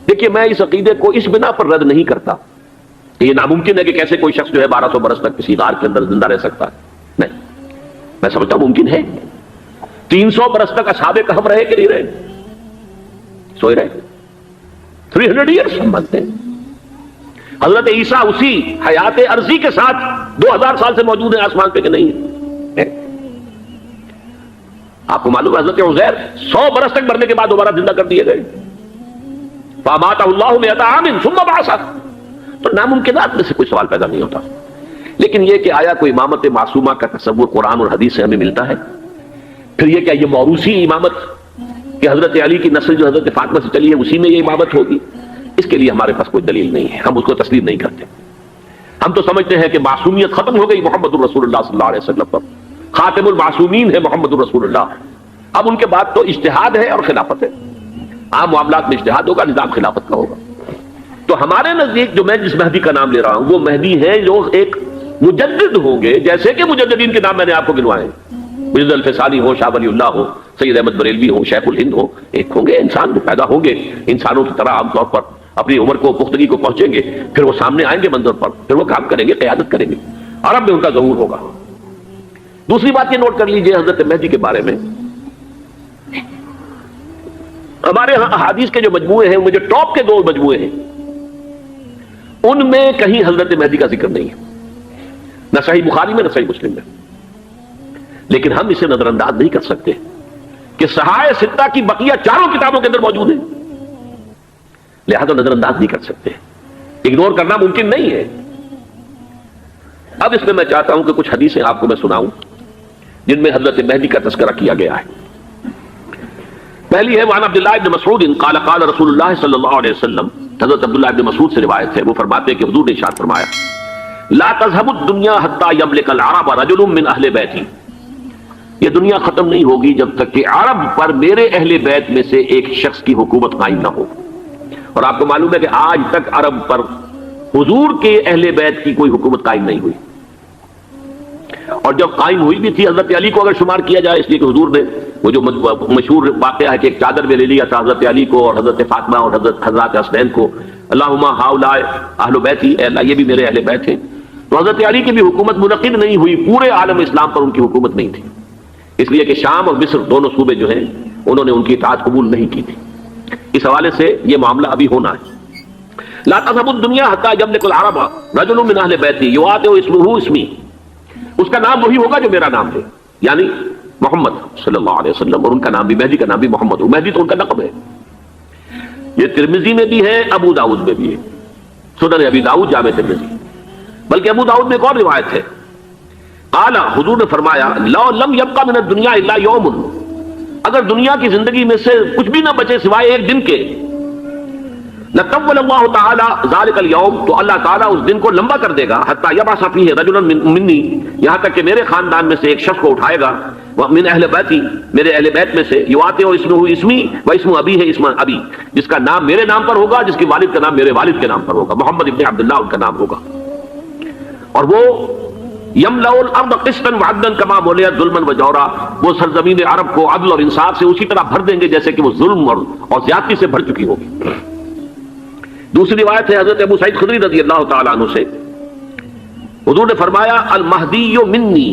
دیکھیے میں اس عقیدے کو اس بنا پر رد نہیں کرتا کہ یہ ناممکن ہے کہ کیسے کوئی شخص جو ہے 1200 برس تک کسی غار کے اندر زندہ رہ سکتا ہے. نہیں، میں سمجھتا ہوں ممکن ہے. 300 برس تک اصحاب کہف رہے کہ نہیں رہے؟ سوئے رہے. 300 ایئرس ہم مانتے ہیں. حضرت عیسیٰ اسی حیات عرضی کے ساتھ 2000 سال سے موجود ہیں آسمان پہ کہ نہیں ہے؟ آپ کو معلوم ہے حضرت عزیر 100 برس تک مرنے کے بعد دوبارہ زندہ کر دیے گئے. فَأَمَاتَهُ اللَّهُ مِئَةَ عَامٍ ثُمَّ بَعَثَهُ. تو ناممکنات میں سے کوئی سوال پیدا نہیں ہوتا. لیکن یہ کہ آیا کوئی امامت معصومہ کا تصور قرآن اور حدیث سے ہمیں ملتا ہے؟ پھر یہ کہ یہ موروثی امامت کہ حضرت علی کی نسل جو حضرت فاطمہ سے چلی ہے اسی میں یہ امامت ہوگی، اس کے لیے ہمارے پاس کوئی دلیل نہیں ہے. ہم اس کو تسلیم نہیں کرتے. ہم تو سمجھتے ہیں کہ معصومیت ختم ہو گئی محمد الرسول اللہ صلی اللہ علیہ وسلم پر. خاتم المعصومین ہے محمد الرسول اللہ. اب ان کے بعد تو اجتہاد ہے اور خلافت ہے. عام معاملات میں اجتہاد ہوگا، نظام خلافت کا ہوگا. تو ہمارے نزدیک جو میں جس مہدی کا نام لے رہا ہوں وہ مہدی ہیں جو ایک مجدد ہوں گے، جیسے کہ مجددین کے نام میں نے آپ کو گنوائے ہیں. مجد الفسانی ہو، شاہ ولی اللہ ہو، سید احمد بریلوی ہو، شیخ الہند ہو. ایک ہوں گے انسان جو پیدا ہوں گے انسانوں کی طرح عام طور پر اپنی عمر کو، پختگی کو پہنچیں گے، پھر وہ سامنے آئیں گے منظر پر، پھر وہ کام کریں گے، قیادت کریں گے. عرب میں ان کا ظہور ہوگا. دوسری بات یہ نوٹ کر لیجئے حضرت مہدی کے بارے میں، ہمارے ہاں احادیث کے جو مجموعے ہیں، وہ جو ٹاپ کے 2 مجموعے ہیں، ان میں کہیں حضرت مہدی کا ذکر نہیں ہے، نہ صحیح بخاری میں نہ صحیح مسلم میں. لیکن ہم اسے نظر انداز نہیں کر سکتے کہ صحائح ستہ کی بقیہ 4 کتابوں کے اندر موجود ہیں، لہذا نظر انداز نہیں کر سکتے، اگنور کرنا ممکن نہیں ہے. اب اس میں میں چاہتا ہوں کہ کچھ حدیثیں آپ کو میں سناؤں جن میں حضرت مہدی کا تذکرہ کیا گیا ہے. پہلی ہے وعن عبداللہ ابن مسعود قال قال رسول اللہ صلی اللہ علیہ وسلم. حضرت عبداللہ ابن مسعود سے روایت ہے، وہ فرماتے ہیں کہ حضور نے ارشاد فرمایا لا تذهب الدنيا حتى يملك العرب رجل من اہل بیتی. یہ دنیا ختم نہیں ہوگی جب تک کہ عرب پر میرے اہل بیت میں سے ایک شخص کی حکومت قائم نہ ہو. اور آپ کو معلوم ہے کہ آج تک عرب پر حضور کے اہل بیت کی کوئی حکومت قائم نہیں ہوئی. اور جب قائم ہوئی بھی تھی حضرت علی کو اگر شمار کیا جائے، اس لیے کہ حضور نے وہ جو مشہور واقعہ ہے کہ ایک چادر میں لے لیا تھا حضرت علی کو اور حضرت فاطمہ اور حضرت حسنین کو، اللہم ہؤلاء اہل بیتی، اے اللہ یہ بھی میرے اہل بیت ہیں. تو حضرت علی کی بھی حکومت منعقد نہیں ہوئی، پورے عالم اسلام پر ان کی حکومت نہیں تھی، اس لیے کہ شام اور مصر دونوں صوبے جو ہیں انہوں نے ان کی اطاعت قبول نہیں کی تھی. اس حوالے سے یہ معاملہ ابھی ہونا ہے. لا تذهب الدنيا حتى يملك العرب رجل من اهل بيتي يواطئ اسمه اسمي. اس کا نام وہی ہوگا جو میرا نام ہے، یعنی محمد صلی اللہ علیہ وسلم. اور ان کا نام بھی، مہدی کا نام بھی محمد ہو. مہدی تو ان کا لقب ہے. یہ ترمذی میں بھی ہے، ابو داؤد میں بھی ہے، سنن ابی داؤد، جامع ترمذی. بلکہ ابو داؤد میں ایک اور روایت ہے، قال حضور نے فرمایا لو لم يبقى من الدنيا الا يوم. اگر دنیا کی زندگی میں سے کچھ بھی نہ بچے سوائے ایک دن کے، لطول اللہ تعالی ذلك اليوم، تو اللہ تعالیٰ اس دن کو لمبا کر دے گا، حتی یبعث فیہ رجلا منی، یہاں تک کہ میرے خاندان میں سے ایک شخص کو اٹھائے گا، من اہل بیتی، میرے اہل بیت میں سے، یواطئ اسمہ اسمی و اسم ابی ہے اسم ابی، جس کا نام میرے نام پر ہوگا، جس کی والد کا نام میرے والد کے نام پر ہوگا، محمد ابن عبداللہ ان کا نام ہوگا. اور وہ یملأ الارض قسطا وعدلا کما ملئت ظلما وجورا، وہ سرزمین عرب کو عدل اور انصاف سے اسی طرح بھر دیں گے جیسے کہ وہ ظلم اور زیادتی سے بھر چکی ہوگی. دوسری روایت ہے حضرت ابو سعید خدری رضی اللہ تعالیٰ عنہ سے، حضور نے فرمایا المہدی منی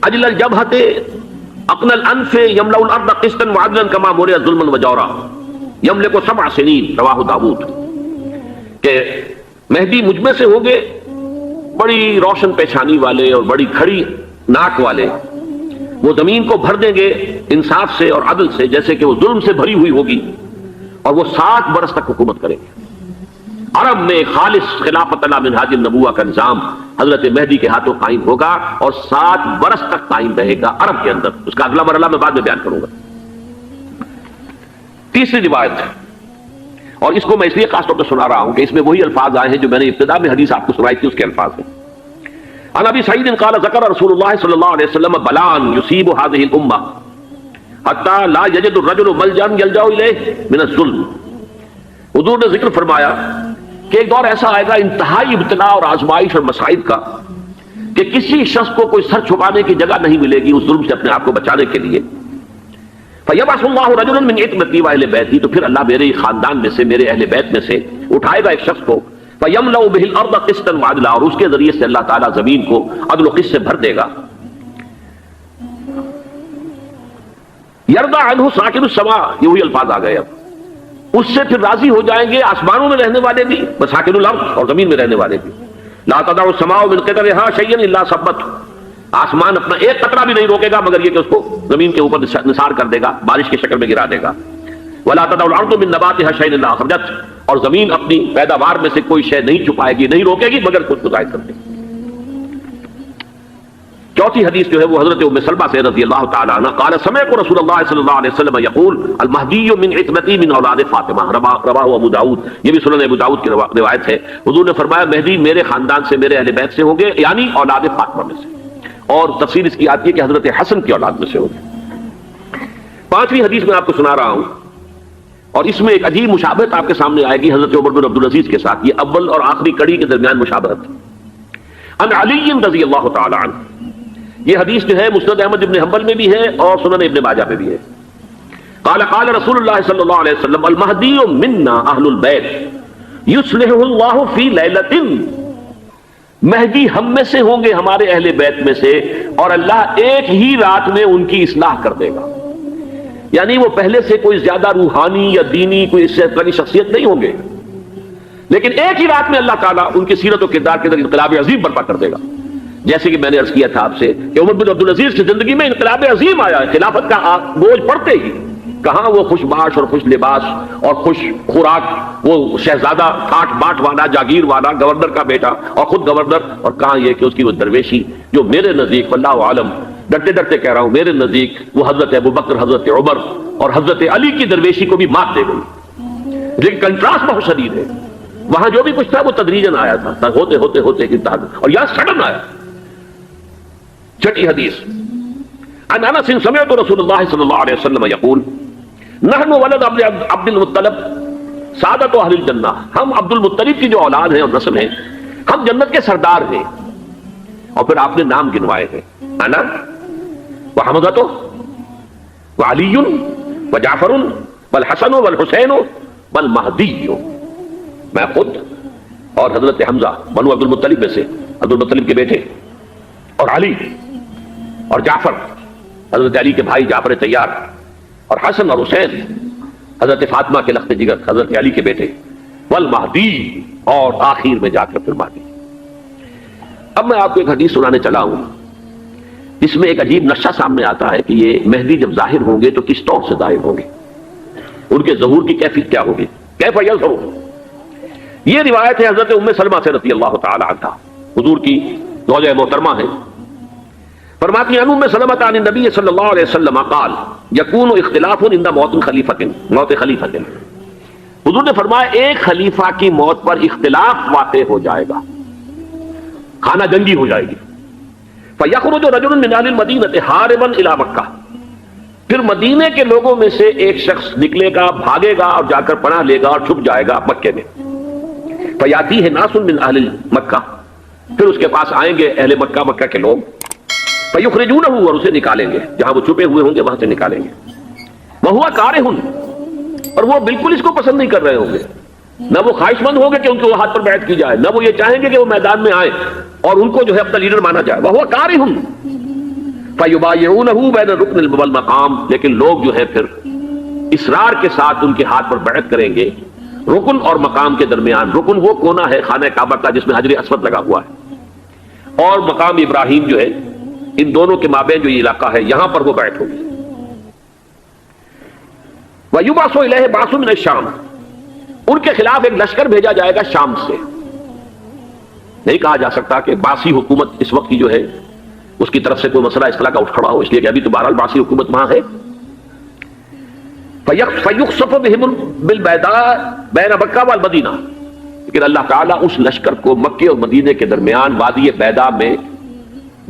اجل الجبہۃ اقن الانف یملأ الارض قسطا وعدلا کما ملئت ظلما وجورا یملک 7 سنین، رواہ داؤد. کہ مہدی مجھ میں سے ہوں گے بڑی روشن پیشانی والے اور بڑی کھڑی ناک والے، وہ زمین کو بھر دیں گے انصاف سے اور عدل سے جیسے کہ وہ ظلم سے بھری ہوئی ہوگی، اور وہ 7 برس تک حکومت کریں گے. عرب میں خالص خلافت علی منہاج النبوہ کا نظام حضرت مہدی کے ہاتھوں قائم ہوگا اور 7 برس تک قائم رہے گا عرب کے اندر. اس کا اگلا مرحلہ میں بعد میں بیان کروں گا. تیسری روایت ہے، اور اس کو میں اس لیے خاص طور پر سنا رہا ہوں کہ اس میں وہی الفاظ آئے ہیں جو میں نے ابتدا میں حدیث آپ کو سنائی تھی، اس کے الفاظ ہیں. عن ابی سعید قال ذکر رسول اللہ صلی اللہ علیہ وسلم بلان یصیب هذه الامہ حتی لا یجد الرجل ملجا یلجا الیہ من الظلم. حضور نے ذکر فرمایا کہ ایک دور ایسا آئے گا انتہائی ابتلا اور آزمائش اور مصائب کا کہ کسی شخص کو کوئی سر چھپانے کی جگہ نہیں ملے گی اس ظلم سے اپنے آپ کو بچانے کے لیے. فَيَبْعَثُ اللَّهُ رَجُلًا مِنْ عِتْرَتِي وَأَهْلِ بَيْتِي، تو پھر اللہ میرے خاندان میں سے، میرے اہل بیت میں سے اٹھائے گا ایک شخص کو. فَيَمْلَأُ بِهِ الْأَرْضَ قِسْطًا وَعَدْلًا، اور اس کے ذریعے سے اللہ تعالیٰ زمین کو عدل و قسط سے بھر دے گا. يَرْضَى عَنْهُ سَاكِنُ السَّمَاءِ، یہ وہی الفاظ آ گئے. اب اس سے پھر راضی ہو جائیں گے آسمانوں میں رہنے والے بھی، وَسَاكِنُ الْأَرْضِ، اور زمین میں رہنے والے بھی. لَا تَدَعُ السَّمَاءُ مِنْ قِطَرِهَا شَيْئًا إِلَّا صَبَّتْهُ، آسمان اپنا ایک قطرہ بھی نہیں روکے گا مگر یہ کہ اس کو زمین کے اوپر نثار کر دے گا، بارش کی شکل میں گرا دے گا. وَلَا تَدَعُ الْأَرْضُ مِن نَبَاتِهَا شَيْئًا إِلَّا أَخْرَجَتْهُ، اور زمین اپنی پیداوار میں سے کوئی شے نہیں چھپائے گی، نہیں روکے گی مگر خود کو ظاہر کر دے گی. چوتھی حدیث جو ہے وہ حضرت ام سلمہ سے رضی اللہ تعالی عنہ قال سمعت رسول اللہ صلی اللہ علیہ وسلم یقول المہدی من عترتی من اولاد فاطمہ، رواہ ابو داؤد، یہ بھی سنن ابو داؤد کی روایت ہے. حضور نے فرمایا مہدی میرے خاندان سے، میرے اہل بیت سے ہوں گے، یعنی اولاد فاطمہ میں سے، اور تفسیر اس کی آتی ہے کہ حضرت حسن کی اولاد میں سے ہوں گے. پانچویں حدیث میں آپ کو سنا رہا ہوں، اور اس میں ایک عجیب مشابہت آپ کے سامنے آئے گی حضرت عمر بن عبدالعزیز کے ساتھ. یہ اول اور آخری کڑی کے درمیان مشابہت. ان علی رضی اللہ تعالی عنہ، یہ حدیث جو ہے مسند احمد ابن حنبل میں بھی ہے اور سنن ابن ماجہ میں بھی ہے. قال قال رسول اللہ صلی اللہ علیہ وسلم المہدی منا اہل البیت یصلحہ اللہ فی لیلۃ، مہدی ہم میں سے ہوں گے، ہمارے اہل بیت میں سے، اور اللہ ایک ہی رات میں ان کی اصلاح کر دے گا. یعنی وہ پہلے سے کوئی زیادہ روحانی یا دینی کوئی اس سے بڑی شخصیت نہیں ہوں گے، لیکن ایک ہی رات میں اللہ تعالیٰ ان کی سیرت و کردار کے اندر انقلاب عظیم برپا کر دے گا. جیسے کہ میں نے عرض کیا تھا آپ سے کہ عمر بن عبدالعزیز کی زندگی میں انقلاب عظیم آیا ہے. خلافت کا بوجھ پڑتے ہی کہاں وہ خوش باش اور خوش لباس اور خوش خوراک، وہ شہزادہ ٹھاٹ باٹ والا، جاگیر والا، گورنر کا بیٹا اور خود گورنر، اور کہاں یہ کہ اس کی وہ درویشی جو میرے نزدیک واللہ عالم، ڈرتے ڈرتے کہہ رہا ہوں، میرے نزدیک وہ حضرت ابوبکر، حضرت عمر اور حضرت علی کی درویشی کو بھی مات دے گئی. لیکن کنٹراسٹ بہت شدید ہے. وہاں جو بھی کچھ تھا وہ تدریجاً آیا تھا، ہوتے ہوتے ہوتے اور یہاں سڈن آیا. چھٹی حدیث عن انس سمعت رسول اللہ صلی اللہ علیہ وسلم یقول نحن ولد عبد المطلب سعادت اہل الجنہ، ہم عبد المطلب کی جو اولاد ہیں اور نسل ہیں، ہم جنت کے سردار ہیں. اور پھر آپ نے نام گنوائے ہیں، انا وحمزۃ وعلی وجعفر والحسن والحسین والمہدی، میں خود اور حضرت حمزہ بنو عبد المطلب میں سے، عبد المطلب کے بیٹے، اور علی اور جعفر حضرت علی کے بھائی جعفر طیار، اور حسن اور حسین حضرت فاطمہ کے لخت جگر حضرت علی کے بیٹے، والمہدی، اور آخر میں جا کر پھر مہدی. اب میں آپ کو ایک حدیث سنانے چلا ہوں جس میں ایک عجیب نقشہ سامنے آتا ہے کہ یہ مہدی جب ظاہر ہوں گے تو کس طور سے ظاہر ہوں گے، ان کے ظہور کی کیفیت کیا ہوگی، کیف یظہر. یہ روایت ہے حضرت ام سلمہ سے رضی اللہ تعالی عنہا، حضور کی زوجہ محترمہ ہیں. فرماتی ہیں ام سلمہ عن النبی صلی اللہ علیہ وسلم قال یکون اختلاف عند موت خلیفۃ، موت خلیفۃ، حضور نے فرمایا ایک خلیفہ کی موت پر اختلاف واقع ہو جائے گا، خانہ جنگی ہو جائے گی. فیخرج رجل من اہل المدینہ حاربا الی مکہ، پھر مدینے کے لوگوں میں سے ایک شخص نکلے گا، بھاگے گا اور جا کر پناہ لے گا اور چھپ جائے گا مکے میں. فیاتیہ ناس من اہل مکہ، پھر اس کے پاس آئیں گے اہل مکہ، مکہ کے لوگ، فیخرجونہ، اور اسے نکالیں گے، جہاں وہ چھپے ہوئے ہوں گے وہاں سے نکالیں گے. وہو کارہ، اور وہ بالکل اس کو پسند نہیں کر رہے ہوں گے، نہ وہ خواہش مند ہوں گے کہ ان کے ہاتھ پر بیعت کی جائے، نہ وہ یہ چاہیں گے کہ وہ میدان میں آئیں اور ان کو جو ہے اپنا لیڈر مانا جائے. وہو کارہ فیبایعونہ بین الرکن والمقام، لیکن لوگ جو ہے پھر اصرار کے ساتھ ان کے ہاتھ پر بیعت کریں گے رکن اور مقام کے درمیان. رکن وہ کونا ہے خانہ کعبہ کا جس میں حجر اسود لگا ہوا ہے، اور مقام ابراہیم جو ہے، ان دونوں کے مابین جو یہ علاقہ ہے یہاں پر وہ بیعت ہوگی. وَيُبْعَثُ إِلَيْهِ بَعْثٌ مِنَ الشَّامِ، ان کے خلاف ایک لشکر بھیجا جائے گا شام سے. نہیں کہا جا سکتا کہ باسی حکومت اس وقت کی جو ہے اس کی طرف سے کوئی مسئلہ اس طرح کا اٹھ کھڑا ہو، اس لیے کہ ابھی تو بہرحال باسی حکومت وہاں ہے. فَيُخْسَفُ بِهِمْ بِالْبَيْضَاءِ بَيْنَ مَكَّةَ وَالْمَدِينَةِ، لیکن اللہ تعالیٰ اس لشکر کو مکے اور مدینے کے درمیان وادی بیضاء میں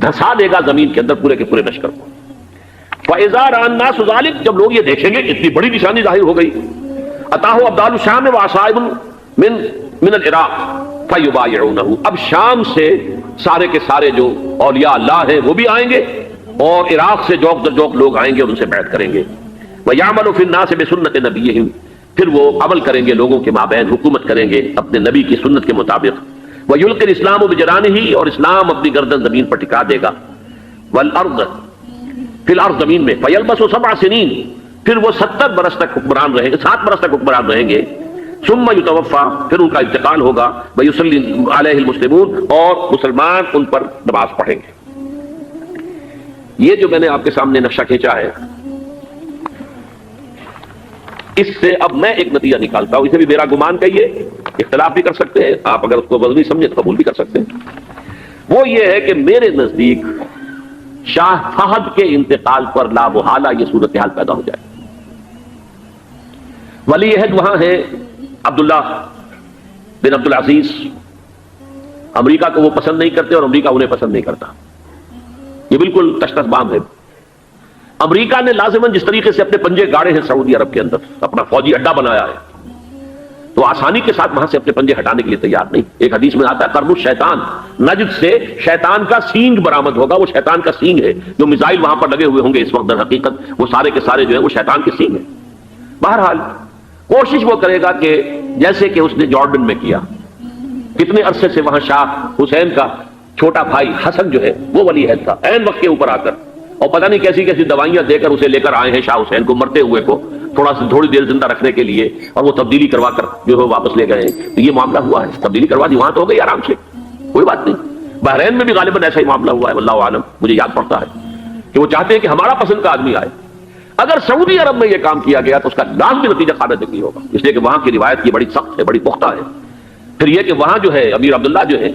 دھسا دے گا زمین کے اندر پورے کے پورے لشکر کو. فَإِذَا رَأَى النَّاسُ ذَلِكَ، جب لوگ یہ دیکھیں گے اتنی بڑی نشانی ظاہر ہو گئی، أَتَاهُ أَبْدَالُ الشَّامِ وَعَصَائِبٌ مِنْ من العراق فیبایعونہ، اب شام سے سارے کے سارے جو اولیاء اللہ ہیں وہ بھی آئیں گے، اور عراق سے جوک در جوک لوگ آئیں گے اور ان سے بیعت کریں گے۔ وَيَعْمَلُ فِي النَّاسِ بِسُنَّةِ نَبِيِّهِمْ، پھر وہ عمل کریں گے لوگوں کے مابین، حکومت کریں گے اپنے نبی کی سنت کے مطابق۔ وَيُلْقِ الْإِسْلَامُ بِجَنَانِهِ، اور اسلام اپنی گردن زمین پر ٹکا دے گا۔ وَالْأَرْضَ، فی الارض زمین میں، فَيَلْبَسُ 7 سنین، پھر وہ 70 برس تک حکمران رہیں گے، 7 برس تک حکمران رہیں گے۔ ثم یتوفا، پھر ان کا انتقال ہوگا، ویصلی علیہ المسلمون، اور مسلمان ان پر نماز پڑھیں گے۔ یہ جو میں نے آپ کے سامنے نقشہ کھینچا ہے، اس سے اب میں ایک نتیجہ نکالتا ہوں، اسے بھی میرا گمان کہیے، اختلاف بھی کر سکتے ہیں آپ، اگر اس کو وزنی سمجھے تو قبول بھی کر سکتے ہیں۔ وہ یہ ہے کہ میرے نزدیک شاہ فہد کے انتقال پر لا محالہ یہ صورتحال پیدا ہو جائے۔ ولی عہد وہاں ہے عبداللہ بن عبدالعزیز، امریکہ کو وہ پسند نہیں کرتے اور امریکہ انہیں پسند نہیں کرتا، یہ بالکل تشخص بام ہے۔ امریکہ نے لازماً جس طریقے سے اپنے پنجے گاڑے ہیں سعودی عرب کے اندر، اپنا فوجی اڈا بنایا ہے، تو آسانی کے ساتھ وہاں سے اپنے پنجے ہٹانے کے لیے تیار نہیں۔ ایک حدیث میں آتا ہے قرن الشیطان، نجد سے شیطان کا سینگ برآمد ہوگا، وہ شیطان کا سینگ ہے، جو میزائل وہاں پر لگے ہوئے ہوں گے اس وقت، در حقیقت وہ سارے کے سارے جو ہیں وہ شیطان کے سینگ ہیں۔ بہرحال کوشش وہ کرے گا کہ جیسے کہ اس نے جارڈن میں کیا، کتنے عرصے سے وہاں شاہ حسین کا چھوٹا بھائی حسن جو ہے وہ ولی عہد تھا، عین وقت کے اوپر آ کر، اور پتہ نہیں کیسی کیسی دوائیاں دے کر اسے لے کر آئے ہیں شاہ حسین کو، مرتے ہوئے کو تھوڑی دیر زندہ رکھنے کے لیے، اور وہ تبدیلی کروا کر جو ہے واپس لے گئے ہیں۔ تو یہ معاملہ ہوا ہے، تبدیلی کروا دی، وہاں تو ہو گئی آرام سے، کوئی بات نہیں۔ بحرین میں بھی غالباً ایسا ہی معاملہ ہوا ہے، واللہ عالم، مجھے یاد پڑتا ہے کہ وہ چاہتے ہیں کہ ہمارا پسند کا آدمی آئے۔ اگر سعودی عرب میں یہ کام کیا گیا تو اس کا لازمی نتیجہ خانہ جنگی ہوگا، اس لیے کہ وہاں کی روایت کی بڑی سخت ہے، بڑی پختہ ہے۔ پھر یہ کہ وہاں جو ہے امیر عبداللہ جو ہے،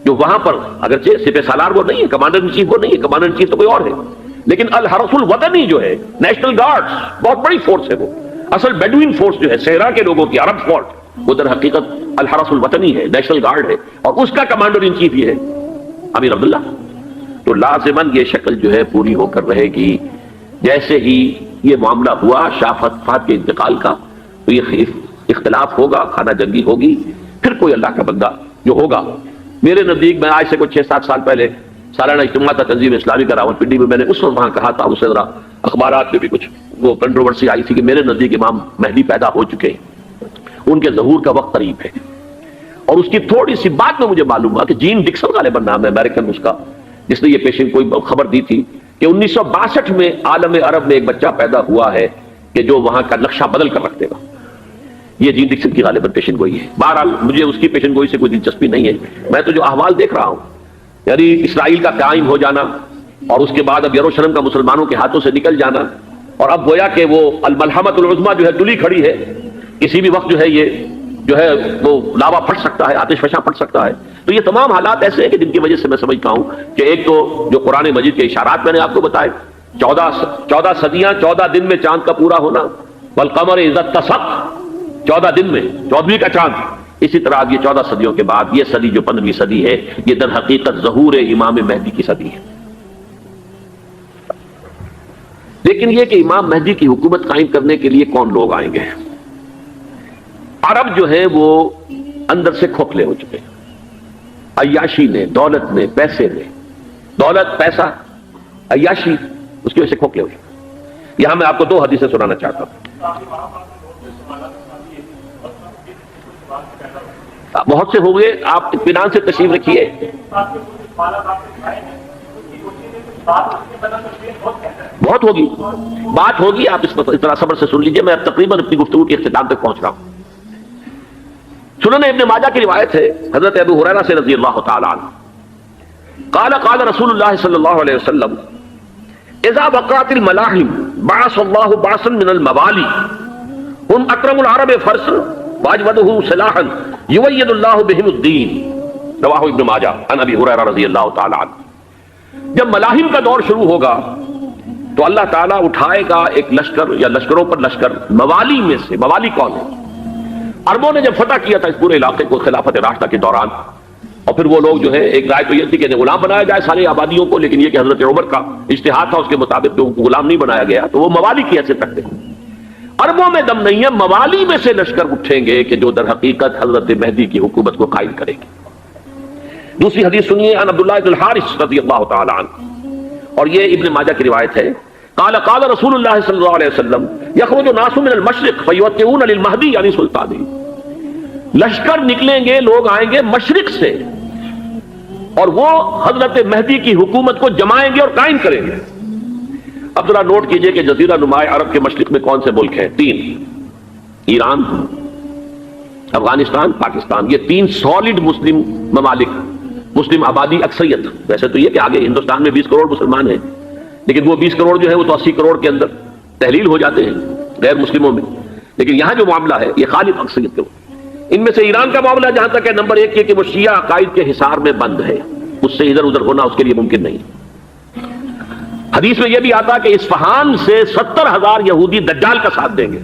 جو وہاں پر اگرچہ سپہ سالار وہ نہیں ہے، کمانڈر ان چیف وہ نہیں ہے، کمانڈر ان چیف تو کوئی اور ہے، لیکن الحرس الوطنی جو ہے، نیشنل گارڈز، بہت بڑی فورس ہے وہ، اصل بیڈوین فورس جو ہے صحرا کے لوگوں کی، عرب فورس، وہ در حقیقت الحرس الوطنی ہے، نیشنل گارڈ ہے، اور اس کا کمانڈر ان چیف یہ ہے امیر عبداللہ۔ تو لازماً یہ شکل جو ہے پوری ہو کر رہے گی۔ جیسے ہی یہ معاملہ ہوا شاہ فہد کے انتقال کا، تو یہ اختلاف ہوگا، خانہ جنگی ہوگی، پھر کوئی اللہ کا بندہ جو ہوگا۔ میرے نزدیک، میں آج سے کوئی 6-7 سال پہلے سالانہ اجتماع تھا تنظیم اسلامی کا راولپنڈی میں، میں نے اس وقت وہاں کہا تھا، اس سے ذرا اخبارات میں بھی کچھ وہ کنٹروورسی آئی تھی کہ میرے نزدیک امام مہدی پیدا ہو چکے ہیں، ان کے ظہور کا وقت قریب ہے۔ اور اس کی تھوڑی سی بات میں مجھے معلوم ہوا کہ جین ڈکسن غالباً نام ہے امریکن اس کا، جس نے یہ پیشن کوئی خبر دی تھی کہ 1962 میں عالم عرب میں ایک بچہ پیدا ہوا ہے کہ جو وہاں کا نقشہ بدل کر رکھ دے گا۔ یہ جین ڈکسن کی غالباً پیشن گوئی ہے۔ بہرحال مجھے اس کی پیشن گوئی سے کوئی دلچسپی نہیں ہے، میں تو جو احوال دیکھ رہا ہوں، یعنی اسرائیل کا قائم ہو جانا، اور اس کے بعد اب یروشلم کا مسلمانوں کے ہاتھوں سے نکل جانا، اور اب گویا کہ وہ الملحمۃ العظمیٰ جو ہے تلی کھڑی ہے، کسی بھی وقت جو ہے یہ جو ہے وہ لاوا پھٹ سکتا ہے، آتش فشاں پھٹ سکتا ہے۔ تو یہ تمام حالات ایسے ہیں کہ جن کی وجہ سے میں سمجھتا ہوں کہ ایک تو جو قرآن مجید کے اشارات میں نے آپ کو بتائے، 14 صدیاں، 14 دن میں چاند کا پورا ہونا، والقمر اذا اتسق، 14 دن میں 14ویں کا چاند۔ اسی طرح یہ 14 صدیوں کے بعد یہ صدی جو 15ویں صدی ہے، یہ در حقیقت ظہور امام مہدی کی صدی ہے۔ لیکن یہ کہ امام مہدی کی حکومت قائم کرنے کے لیے کون لوگ آئیں گے؟ عرب جو ہے وہ اندر سے کھوکھلے ہو چکے ہیں، عیاشی نے، دولت نے، پیسے نے، دولت، پیسہ، عیاشی، اس کی وجہ سے کھوکھلے ہو چکے۔ یہاں میں آپ کو 2 حدیثیں سنانا چاہتا ہوں۔ بہت سے ہوئے، آپ اطمینان سے تشریف رکھیے۔ بہت ہوگی، بات ہوگی، آپ اس طرح صبر سے سن لیجئے۔ میں اب تقریباً اپنی گفتگو کے اختتام تک پہنچ رہا ہوں۔ سنن ابن ماجہ کی روایت ہے حضرت ابو ہریرہ سے رضی اللہ تعالی عنہ، قال رسول اللہ صلی اللہ علیہ وسلم اذا وقعت الملاحم بعث اللہ بعثا من الموالی هم اکرم العرب فرسا واجودہ سلاحا یوید اللہ بہم الدین، رواہ ابن ماجہ عن ابی ہریرہ رضی اللہ تعالی عنہ۔ جب ملاحم کا دور شروع ہوگا تو اللہ تعالیٰ اٹھائے گا ایک لشکر یا لشکروں پر لشکر، موالی میں سے۔ موالی کون ہے؟ عربوں نے جب فتح کیا تھا اس پورے علاقے کو خلافت راشدہ کے دوران، اور پھر وہ لوگ جو ہے، ایک رائے تو یہ تھی کہ غلام بنایا جائے ساری آبادیوں کو، لیکن یہ کہ حضرت عمر کا اجتہاد تھا، اس کے مطابق ان کو غلام نہیں بنایا گیا، تو وہ موالی کی حیثیت رکھتے ہیں۔ اربوں میں دم نہیں ہے، موالی میں سے لشکر اٹھیں گے کہ جو در حقیقت حضرت مہدی کی حکومت کو قائم کریں گے۔ دوسری حدیث سنیے، عن عبداللہ بن الحارث رضی اللہ تعالی عنہ، اور یہ ابن ماجہ کی روایت ہے، قال قال رسول اللہ صلی اللہ علیہ وسلم یخرج ناس من المشرق فیوطئون للمہدی یعنی سلطانی، لشکر نکلیں گے، لوگ آئیں گے مشرق سے اور وہ حضرت مہدی کی حکومت کو جمائیں گے اور قائم کریں گے۔ اب ذرا نوٹ کیجئے کہ جزیرہ نما عرب کے مشرق میں کون سے ملک ہیں؟ 3، ایران، افغانستان، پاکستان، یہ 3 سالڈ مسلم ممالک، مسلم آبادی اکثریت۔ ویسے تو یہ کہ آگے ہندوستان میں 20 کروڑ مسلمان ہیں، لیکن وہ 20 کروڑ جو ہے وہ تو 80 کروڑ کے اندر تحلیل ہو جاتے ہیں غیر مسلموں میں، لیکن یہاں جو معاملہ ہے یہ خالص اکثریت کے۔ ان میں سے ایران کا معاملہ جہاں تک ہے، نمبر 1 یہ کہ وہ شیعہ عقائد کے حصار میں بند ہے، اس سے ادھر ادھر ہونا اس کے لیے ممکن نہیں۔ حدیث میں یہ بھی آتا کہ اصفہان سے 70,000 یہودی دجال کا ساتھ دیں گے،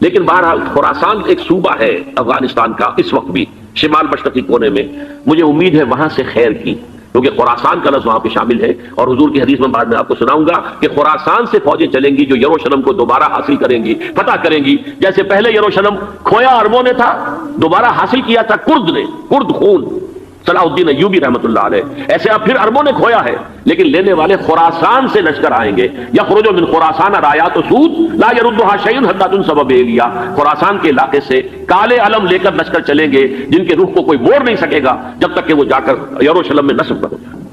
لیکن بہرحال خراسان ایک صوبہ ہے افغانستان کا اس وقت بھی شمال مشرقی کونے میں، مجھے امید ہے وہاں سے خیر کی، کیونکہ خراسان کا لفظ وہاں پہ شامل ہے، اور حضور کی حدیث میں بعد میں آپ کو سناؤں گا کہ خراسان سے فوجیں چلیں گی جو یروشلم کو دوبارہ حاصل کریں گی، فتح کریں گی، جیسے پہلے یروشلم کھویا عربوں نے تھا، دوبارہ حاصل کیا تھا کرد نے، کرد خون صلاح الدین ایوبی رحمۃ اللہ علیہ، ایسے اب پھر عربوں نے کھویا ہے، لیکن لینے والے خراسان سے لشکر آئیں گے۔ یخرج من خراسان رایات سود لا يردها شیء حتی تنصب بإیلیا، خراسان کے علاقے سے کالے علم لے کر لشکر چلیں گے جن کے رخ کو کوئی موڑ نہیں سکے گا جب تک کہ وہ جا کر یروشلم میں نصب نہ ہو جائے۔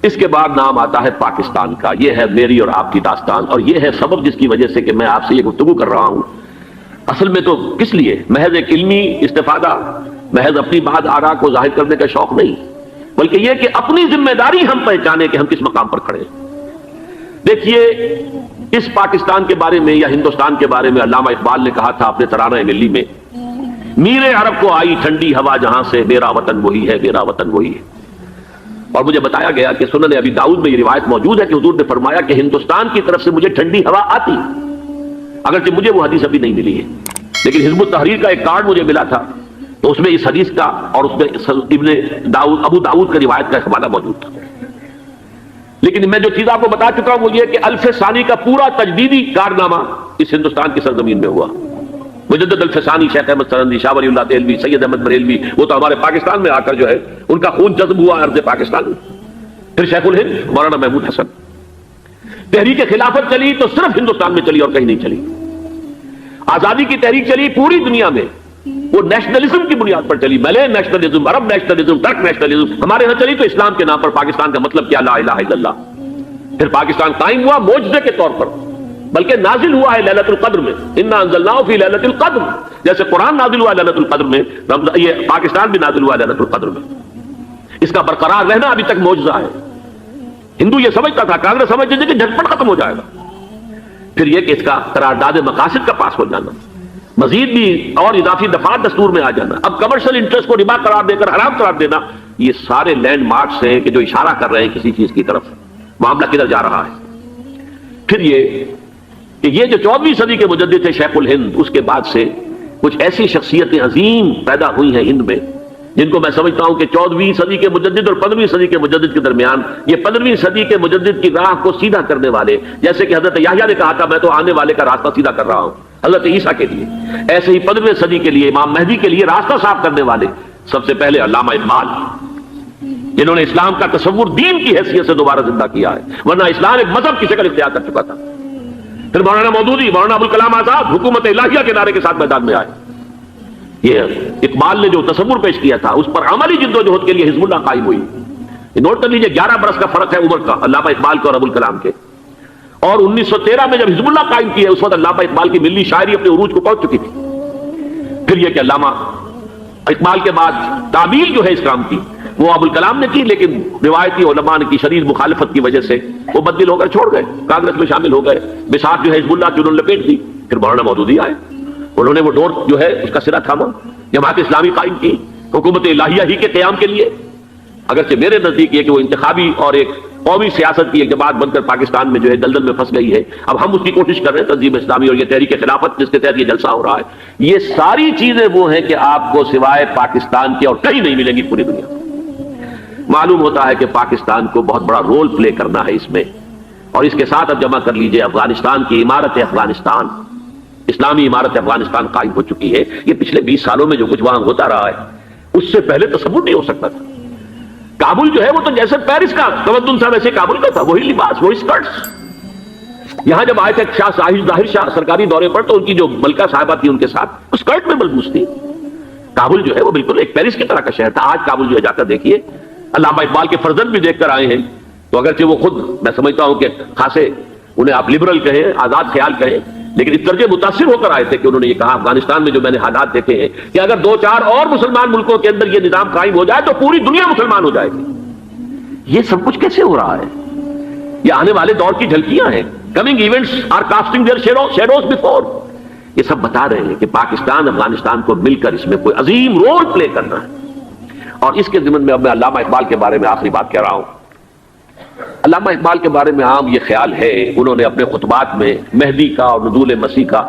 اس کے بعد نام آتا ہے پاکستان کا، یہ ہے میری اور آپ کی داستان، اور یہ ہے سبب جس کی وجہ سے کہ میں آپ سے یہ گفتگو کر رہا ہوں۔ اصل میں تو کس لیے؟ محض ایک علمی استفادہ، محض اپنی بات آراء کو ظاہر کرنے کا شوق نہیں، بلکہ یہ کہ اپنی ذمہ داری ہم پہچانے کہ ہم کس مقام پر کھڑے ہیں۔ دیکھیے اس پاکستان کے بارے میں یا ہندوستان کے بارے میں علامہ اقبال نے کہا تھا اپنے ترانہ ملی میں، میر عرب کو آئی ٹھنڈی ہوا جہاں سے، میرا وطن وہی ہے، میرا وطن وہی ہے۔ اور مجھے بتایا گیا کہ سنن ابی داؤد میں یہ روایت موجود ہے کہ حضور نے فرمایا کہ ہندوستان کی طرف سے مجھے ٹھنڈی ہوا آتی، اگرچہ مجھے وہ حدیث ابھی نہیں ملی ہے، لیکن حزب التحریر کا ایک کارڈ مجھے ملا تھا، تو اس میں اس حدیث کا اور اس میں ابن داؤد ابو داؤد کا روایت کا حوالہ موجود تھا۔ لیکن میں جو چیز آپ کو بتا چکا ہوں وہ یہ کہ الف ثانی کا پورا تجدیدی کارنامہ اس ہندوستان کی سرزمین میں ہوا۔ مجدد الف ثانی شیخ احمد سرندی، شاہ ولی اللہ دہلوی، سید احمد بریلوی، وہ تو ہمارے پاکستان میں آ کر جو ہے ان کا خون جذب ہوا ارض پاکستان میں۔ پھر شیخ الہند مولانا محمود حسن، تحریک خلافت چلی تو صرف ہندوستان میں چلی اور کہیں نہیں چلی۔ آزادی کی تحریک چلی پوری دنیا میں، وہ نیشنلزم کی بنیاد پر چلی، ملے نیشنلزم، عرب نیشنلزم، ترک نیشنلزم، ہمارے یہاں چلی تو اسلام کے نام پر۔ پاکستان کا مطلب کیا؟ لا الہ الا اللہ۔ پھر پاکستان قائم ہوا معجزے کے طور پر، بلکہ نازل ہوا ہے لیلۃ القدر میں، انا انزلناہ فی لیلۃ القدر، جیسے قرآن نازل ہوا لیلۃ القدر میں، یہ پاکستان بھی نازل ہوا لیلۃ القدر میں۔ اس کا برقرار رہنا ابھی تک معجزہ ہے۔ ہندو یہ سمجھتا تھا، کانگریس سمجھتی تھی کہ جھٹپٹ ختم ہو جائے گا۔ پھر یہ کہ اس کا قرارداد مقاصد کا پاس ہو جانا، مزید بھی اور اضافی دفعات دستور میں آ جانا، اب کمرشل انٹرسٹ کو ربا قرار دے کر حرام قرار دینا، یہ سارے لینڈ مارکس ہیں کہ جو اشارہ کر رہے ہیں کسی چیز کی طرف، معاملہ کدھر جا رہا ہے۔ پھر یہ کہ یہ جو 14ویں صدی کے مجدد تھے شیخ الہند، اس کے بعد سے کچھ ایسی شخصیتیں عظیم پیدا ہوئی ہیں ہند میں جن کو میں سمجھتا ہوں کہ 14ویں صدی کے مجدد اور 15ویں صدی کے مجدد کے درمیان، یہ 15ویں صدی کے مجدد کی راہ کو سیدھا کرنے والے، جیسے کہ حضرت یحییٰ نے کہا تھا میں تو آنے والے کا راستہ سیدھا کر رہا ہوں حضرت عیسیٰ کے لیے، ایسے ہی 15ویں صدی کے لیے امام مہدی کے لیے راستہ صاف کرنے والے سب سے پہلے علامہ اقبال، جنہوں نے اسلام کا تصور دین کی حیثیت سے دوبارہ زندہ کیا ہے، ورنہ اسلام ایک مذہب کی شکل اختیار کر چکا تھا۔ پھر مولانا مودودی، مولانا ابوالکلام آزاد حکومت الہیہ کے نعرے کے ساتھ میدان میں آئے۔ یہ اقبال نے جو تصور پیش کیا تھا اس پر عملی جدوجہد کے لیے حزب اللہ قائم ہوئی۔ نوٹ کر لیجیے 11 برس کا فرق ہے عمر کا علامہ اقبال کے اور ابوالکلام کے، اور 1913 میں جب حزب اللہ قائم کی ہے اس وقت علامہ اقبال کی ملی شاعری اپنے عروج کو پہنچ چکی تھی۔ پھر یہ کہ علامہ اقبال کے بعد تعبیر جو ہے اس کام کی وہ ابوالکلام نے کی، لیکن روایتی علماء کی شدید مخالفت کی وجہ سے وہ بدل ہو کر چھوڑ گئے، کانگریس میں شامل ہو گئے، بساط جو ہے حزب اللہ کی انہوں نے لپیٹ دی۔ پھر مولانا مودودی آئے، انہوں نے وہ ڈور جو ہے اس کا سرا تھاما، جماعت اسلامی قائم کی حکومت الہیہ ہی کے قیام کے لیے، اگرچہ میرے نزدیک یہ کہ وہ انتخابی اور ایک قومی سیاست کی ایک جماعت بن کر پاکستان میں جو ہے دلدل میں پھنس گئی ہے۔ اب ہم اس کی کوشش کر رہے ہیں، تنظیم اسلامی اور یہ تحریک خلافت جس کے تحت یہ جلسہ ہو رہا ہے، یہ ساری چیزیں وہ ہیں کہ آپ کو سوائے پاکستان کے اور کہیں نہیں ملیں گی پوری دنیا میں۔ معلوم ہوتا ہے کہ پاکستان کو بہت بڑا رول پلے کرنا ہے اس میں، اور اس کے ساتھ اب جمع کر لیجئے افغانستان کی عمارت افغانستان، اسلامی عمارت افغانستان قائم ہو چکی ہے. یہ پچھلے 20 سالوں میں جو کچھ وہاں ہوتا رہا ہے اس سے پہلے تصور نہیں ہو سکتا تھا. کابل جو ہے وہ تو جیسے پیرس کا تمدن تھا ویسے کابل کا تھا، وہی لباس، وہی اسکرٹس. یہاں جب آئے تھے شاہ ظاہر شاہ سرکاری دورے پر تو ان کی جو ملکہ صاحبہ تھی ان کے ساتھ اسکرٹ میں ملبوس تھی. کابل جو ہے وہ بالکل ایک پیرس کی طرح کا شہر تھا. آج کابل جو ہے جا کر دیکھیے، علامہ اقبال کے فرزند بھی دیکھ کر آئے ہیں، تو اگرچہ وہ خود میں سمجھتا ہوں کہ خاصے انہیں آپ لبرل کہیں، آزاد خیال کہیں، لیکن اس درجے متاثر ہو کر آئے تھے کہ انہوں نے یہ کہا افغانستان میں جو میں نے حالات دیکھے ہیں کہ اگر 2-4 اور مسلمان ملکوں کے اندر یہ نظام قائم ہو جائے تو پوری دنیا مسلمان ہو جائے گی. یہ سب کچھ کیسے ہو رہا ہے؟ یہ آنے والے دور کی جھلکیاں ہیں. Coming events are casting their shadows before. یہ سب بتا رہے ہیں کہ پاکستان افغانستان کو مل کر اس میں کوئی عظیم رول پلے کرنا ہے. اور اس کے ضمن میں اب میں علامہ اقبال کے بارے میں آخری بات کہہ رہا ہوں. علامہ اقبال کے بارے میں عام یہ خیال ہے، انہوں نے اپنے خطبات میں مہدی کا اور نزول مسیح کا،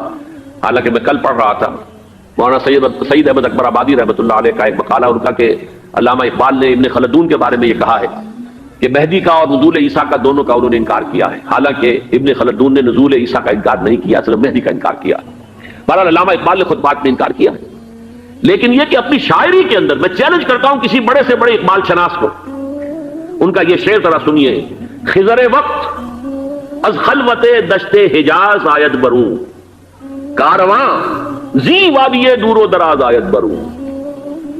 حالانکہ میں کل پڑھ رہا تھا مولانا سید احمد اکبر آبادی رحمۃ اللہ علیہ کا ایک مقالہ ان کا کہ علامہ اقبال نے ابن خلدون کے بارے میں یہ کہا ہے کہ مہدی کا اور نزول عیسیٰ کا دونوں کا انہوں نے انکار کیا ہے. حالانکہ ابن خلدون نے نزول عیسیٰ کا انکار نہیں کیا، صرف مہدی کا انکار کیا. بہرحال علامہ اقبال نے خطبات میں انکار کیا ہے. لیکن یہ کہ اپنی شاعری کے اندر میں چیلنج کرتا ہوں کسی بڑے سے بڑے اقبال شناس کو، ان کا یہ شعر ذرا سنیے. خضر وقت از خلوت دشت حجاز آید بروں، کارواں زی وادی دور و دراز آید بروں.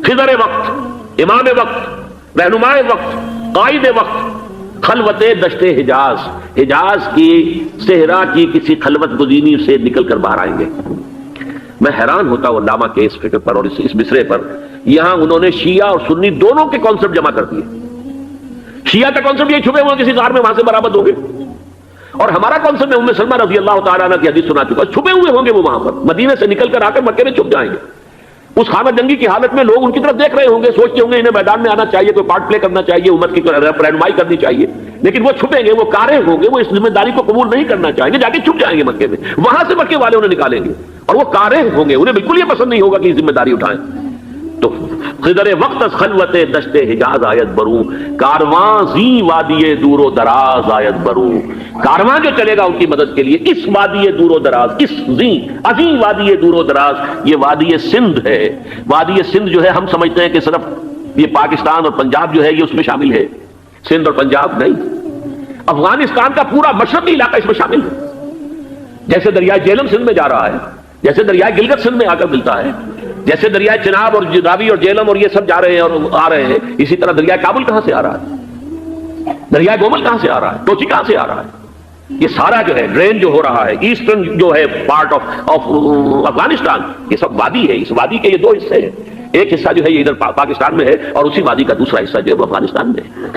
خضر وقت، امام وقت، رہنمائے وقت، قائد وقت، خلوت دشت حجاز، حجاز کی صحرا کی کسی خلوت گزینی سے نکل کر باہر آئیں گے. میں حیران ہوتا ہوں علامہ کے اس فکر پر اور اس مصرے پر. یہاں انہوں نے شیعہ اور سنی دونوں کے کانسیپٹ جمع کر دیے. شیعہ کا کانسیپٹ یہ چھپے ہوئے کسی غار میں وہاں سے برآمد ہوں گے، اور ہمارا کانسیپٹ میں ام سلمہ رضی اللہ تعالیٰ عنہ کی حدیث سنا چکا، چھپے ہوئے ہوں گے وہ وہاں پر، مدینے سے نکل کر آ کر مکے میں چھپ جائیں گے. اس خانہ جنگی کی حالت میں لوگ ان کی طرف دیکھ رہے ہوں گے، سوچتے ہوں گے انہیں میدان میں آنا چاہیے، کوئی پارٹ پلے کرنا چاہیے، امت کی رہنمائی کرنی چاہیے. لیکن وہ چھپیں گے، وہ کارے ہوں گے، وہ اس ذمہ داری کو قبول نہیں کرنا چاہیں گے، جا کے چھپ جائیں گے مکے میں. وہاں سے مکے والے انہیں نکالیں گے اور وہ کارے ہوں گے، انہیں بالکل یہ پسند نہیں ہوگا کہ یہ ذمہ داری اٹھائیں. تو خضر وقت از خلوت دشت حجاز آیت بروں، کارواں زی وادی دور و دراز آیت بروں. کارواں جو چلے گا ان کی مدد کے لیے اس وادی دور و دراز، اس زی عظیم وادی دور و دراز، یہ وادی سندھ ہے. وادی سندھ جو ہے ہم سمجھتے ہیں کہ صرف یہ پاکستان اور پنجاب جو ہے یہ اس میں شامل ہے. سندھ اور پنجاب نہیں، افغانستان کا پورا مشرقی علاقہ اس میں شامل ہے. جیسے دریائے جہلم سندھ میں جا رہا ہے، جیسے دریائے گلگت سندھ میں آ کر ملتا ہے، جیسے دریائے چناب اور راوی اور جہلم اور یہ سب جا رہے ہیں اور آ رہے ہیں، اسی طرح دریائے کابل کہاں سے آ رہا ہے، دریائے گومل کہاں سے آ رہا ہے، ٹوچی کہاں سے آ رہا ہے. یہ سارا جو ہے ڈرین جو ہو رہا ہے، ایسٹرن جو ہے پارٹ آف افغانستان، یہ سب وادی ہے. اس وادی کے یہ 2 حصے ہیں. ایک حصہ جو ہے یہ ادھر پاکستان میں ہے اور اسی وادی کا دوسرا حصہ جو ہے وہ افغانستان میں ہے.